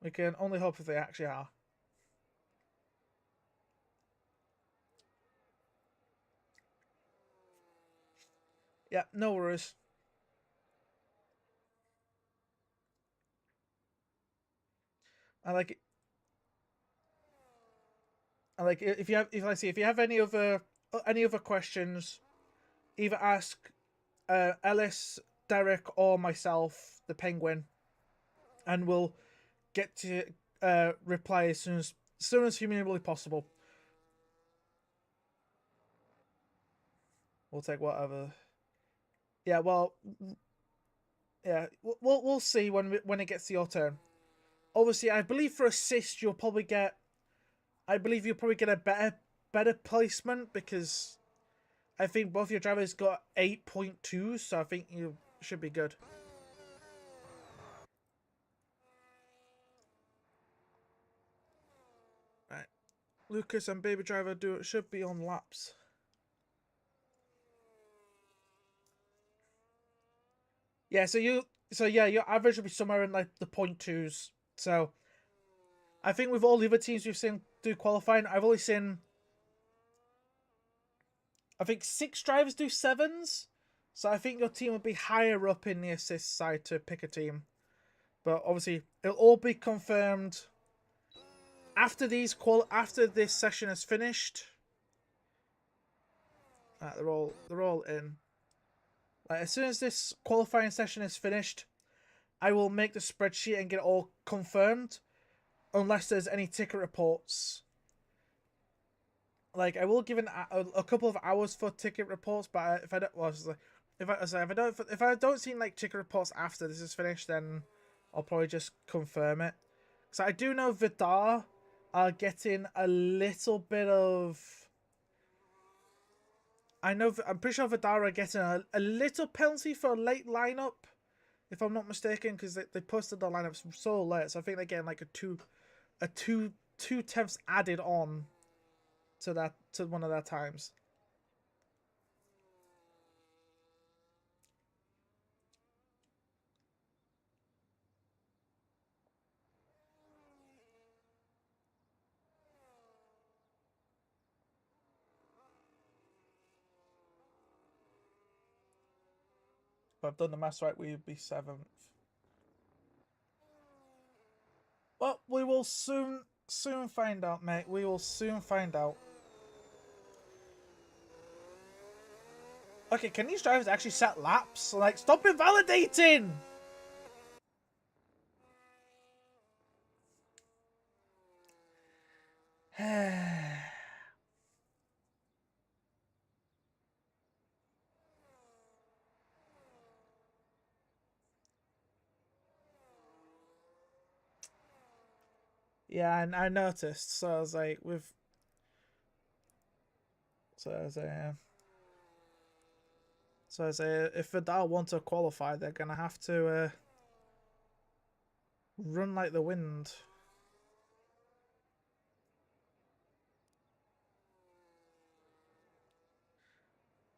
Speaker 2: We can only hope if they actually are. Yeah, no worries. I like it. I like it. If you have any other questions, either ask Ellis, Derek, or myself, the Penguin, and we'll get to reply as soon as humanly possible. We'll take whatever. Yeah, well, yeah, we'll see when it gets to your turn. Obviously, I believe for assist you'll probably get. I believe you'll probably get a better placement because I think both your drivers got 8.2, so I think you should be good. Right, Lucas and Baby Driver should be on laps. Yeah, so your average will be somewhere in like the 0.2s. So I think with all the other teams we've seen do qualifying, I've only seen I think 6 drivers do 7s. So I think your team will be higher up in the assist side to pick a team. But obviously it'll all be confirmed after this session is finished. They're all in. As soon as this qualifying session is finished, I will make the spreadsheet and get it all confirmed, unless there's any ticket reports. Like I will give a couple of hours for ticket reports, but if I don't see like ticket reports after this is finished, then I'll probably just confirm it. So I do know Vidar are getting a little bit of. I'm pretty sure Vidar are getting a little penalty for a late lineup, if I'm not mistaken, because they posted the lineups so late. So I think they're getting like a two tenths added on to one of their times. If I've done the maths right, we'd be 7th. Well, we will soon find out, mate. We will soon find out. Okay, can these drivers actually set laps? Like, stop invalidating! Yeah, and I noticed. So I was like, if Vidal want to qualify, they're gonna have to run like the wind.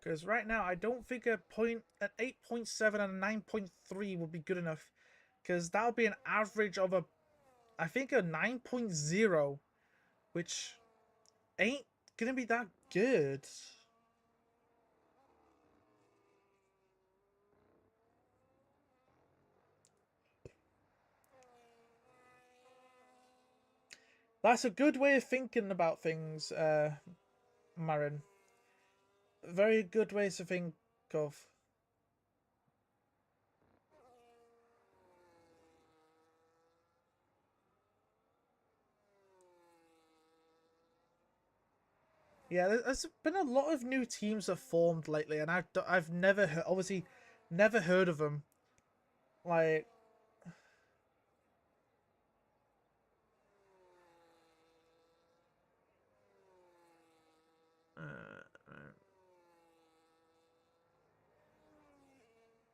Speaker 2: Because right now, I don't think an 8.7 and a 9.3 would be good enough. Because that would be an average of I think a 9.0, which ain't gonna be that good. That's a good way of thinking about things, Marin. Very good ways to think of. Yeah, there's been a lot of new teams that formed lately, and I've never obviously never heard of them. Like,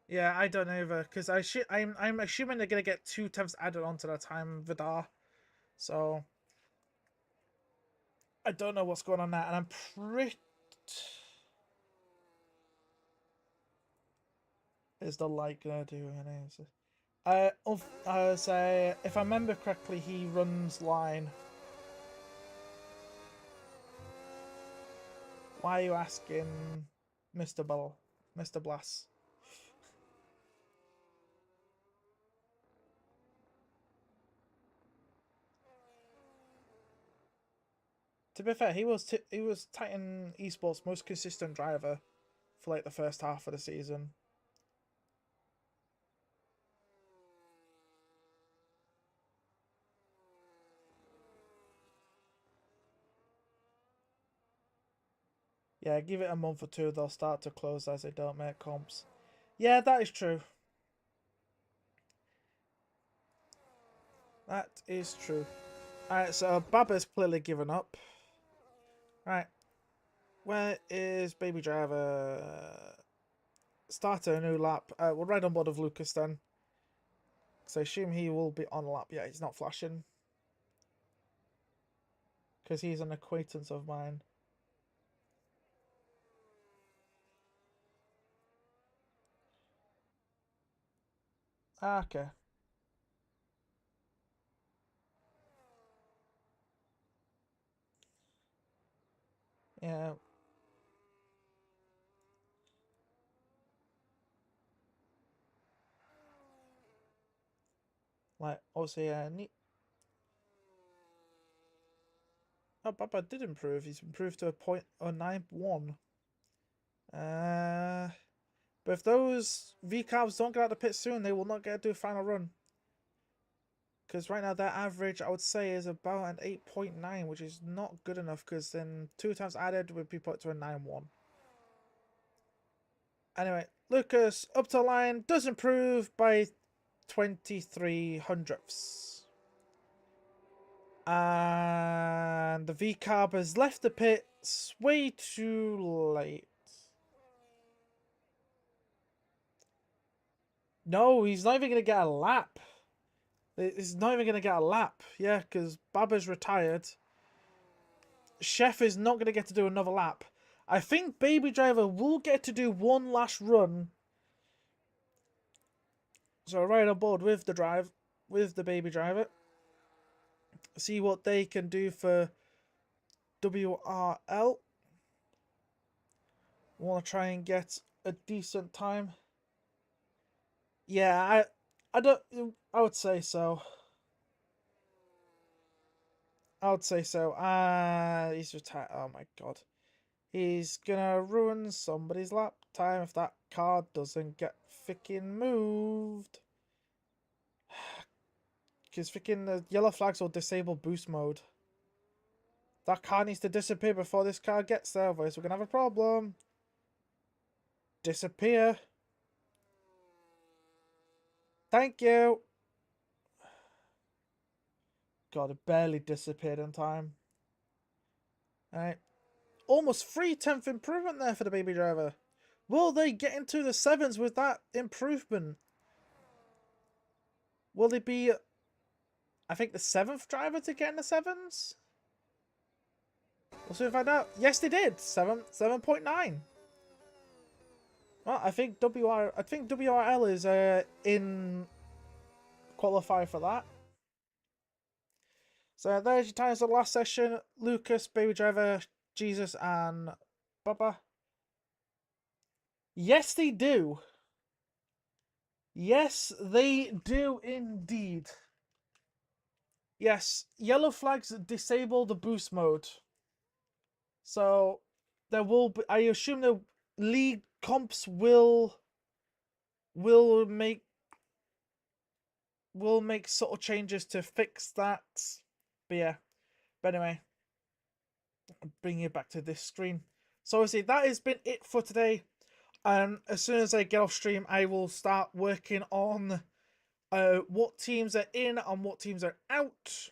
Speaker 2: yeah, I don't know either, because I'm assuming they're gonna get 2 tenths added onto their time, Vidar. So I don't know what's going on there, and I'm pretty... Is the light gonna do anything? I say, if I remember correctly, he runs line. Why are you asking, Mr. Bull, Mr. Blass? To be fair, he was Titan Esports' most consistent driver for like the first half of the season. Yeah, give it a month or two, they'll start to close as they don't make comps. Yeah, that is true. That is true. Alright, so Baba's clearly given up. Right. Where is Baby Driver? Start a new lap. We'll ride on board of Lucas then. So I assume he will be on lap. Yeah, he's not flashing. Because he's an acquaintance of mine. Ah, okay. Yeah. Like, obviously, oh, Baba did improve. He's improved to a 0.091. But if those V-Carbs don't get out of the pit soon, they will not get to do a final run. Because right now, their average, I would say, is about an 8.9, which is not good enough, because then 2 times added would be put to a 9.1. Anyway, Lucas, up to line, does improve by 23 hundredths. And the V-Carb has left the pits way too late. No, he's not even going to get a lap. He's not even going to get a lap. Yeah, because Baba's retired. Chef is not going to get to do another lap. I think Baby Driver will get to do one last run. So right on board with the Baby Driver. See what they can do for WRL. Want to try and get a decent time. Yeah, I would say so. I would say so. He's retired. Oh my god. He's gonna ruin somebody's lap time if that car doesn't get freaking moved. Because freaking the yellow flags will disable boost mode. That car needs to disappear before this car gets there, otherwise we're gonna have a problem. Disappear. Thank you. God, it barely disappeared in time. Alright. Almost 3/10 improvement there for the Baby Driver. Will they get into the 7s with that improvement? Will they be, I think, the 7th driver to get in the 7s? We'll soon find out. Yes, they did. 7.9. Well, I think WRL is in qualify for that. So there's your times of the last session. Lucas, Baby Driver, Jesus, and Baba. Yes, they do. Yes, they do indeed. Yes, yellow flags disable the boost mode. So there will be, I assume the league comps will make subtle changes to fix that. But yeah. But anyway, bringing it back to this screen. So obviously that has been it for today. As soon as I get off stream, I will start working on what teams are in and what teams are out.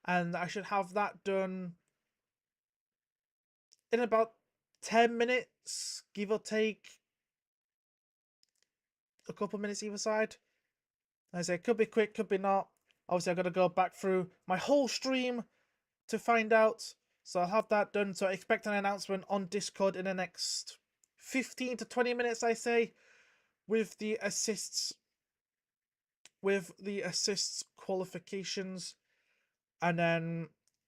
Speaker 2: And I should have that done in about 10 minutes, give or take a couple minutes either side. As I say, could be quick, could be not. Obviously, I've got to go back through my whole stream to find out. So I'll have that done. So expect an announcement on Discord in the next 15 to 20 minutes, I say, with the assists qualifications. And then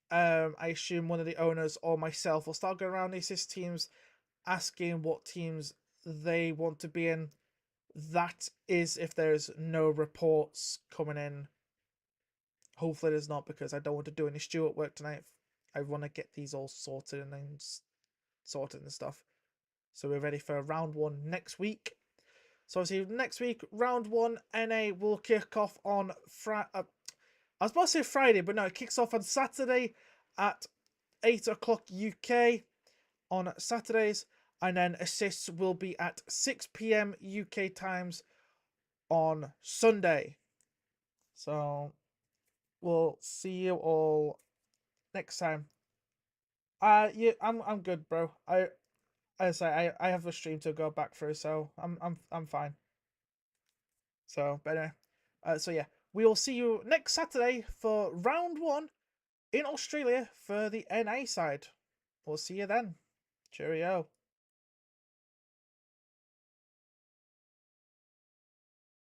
Speaker 2: I assume one of the owners or myself will start going around the assist teams asking what teams they want to be in. That is if there's no reports coming in. Hopefully there's not, because I don't want to do any steward work tonight. I want to get these all sorted and stuff. So we're ready for round 1 next week. So obviously next week, round 1 NA will kick off on I was about to say Friday, but no, it kicks off on Saturday at 8 o'clock UK on Saturdays. And then assists will be at 6 p.m. UK times on Sunday. So we'll see you all next time. Yeah, I'm good, bro. I have a stream to go back through, so I'm fine. So, but anyway, so yeah, we will see you next Saturday for round 1 in Australia for the NA side. We'll see you then. Cheerio.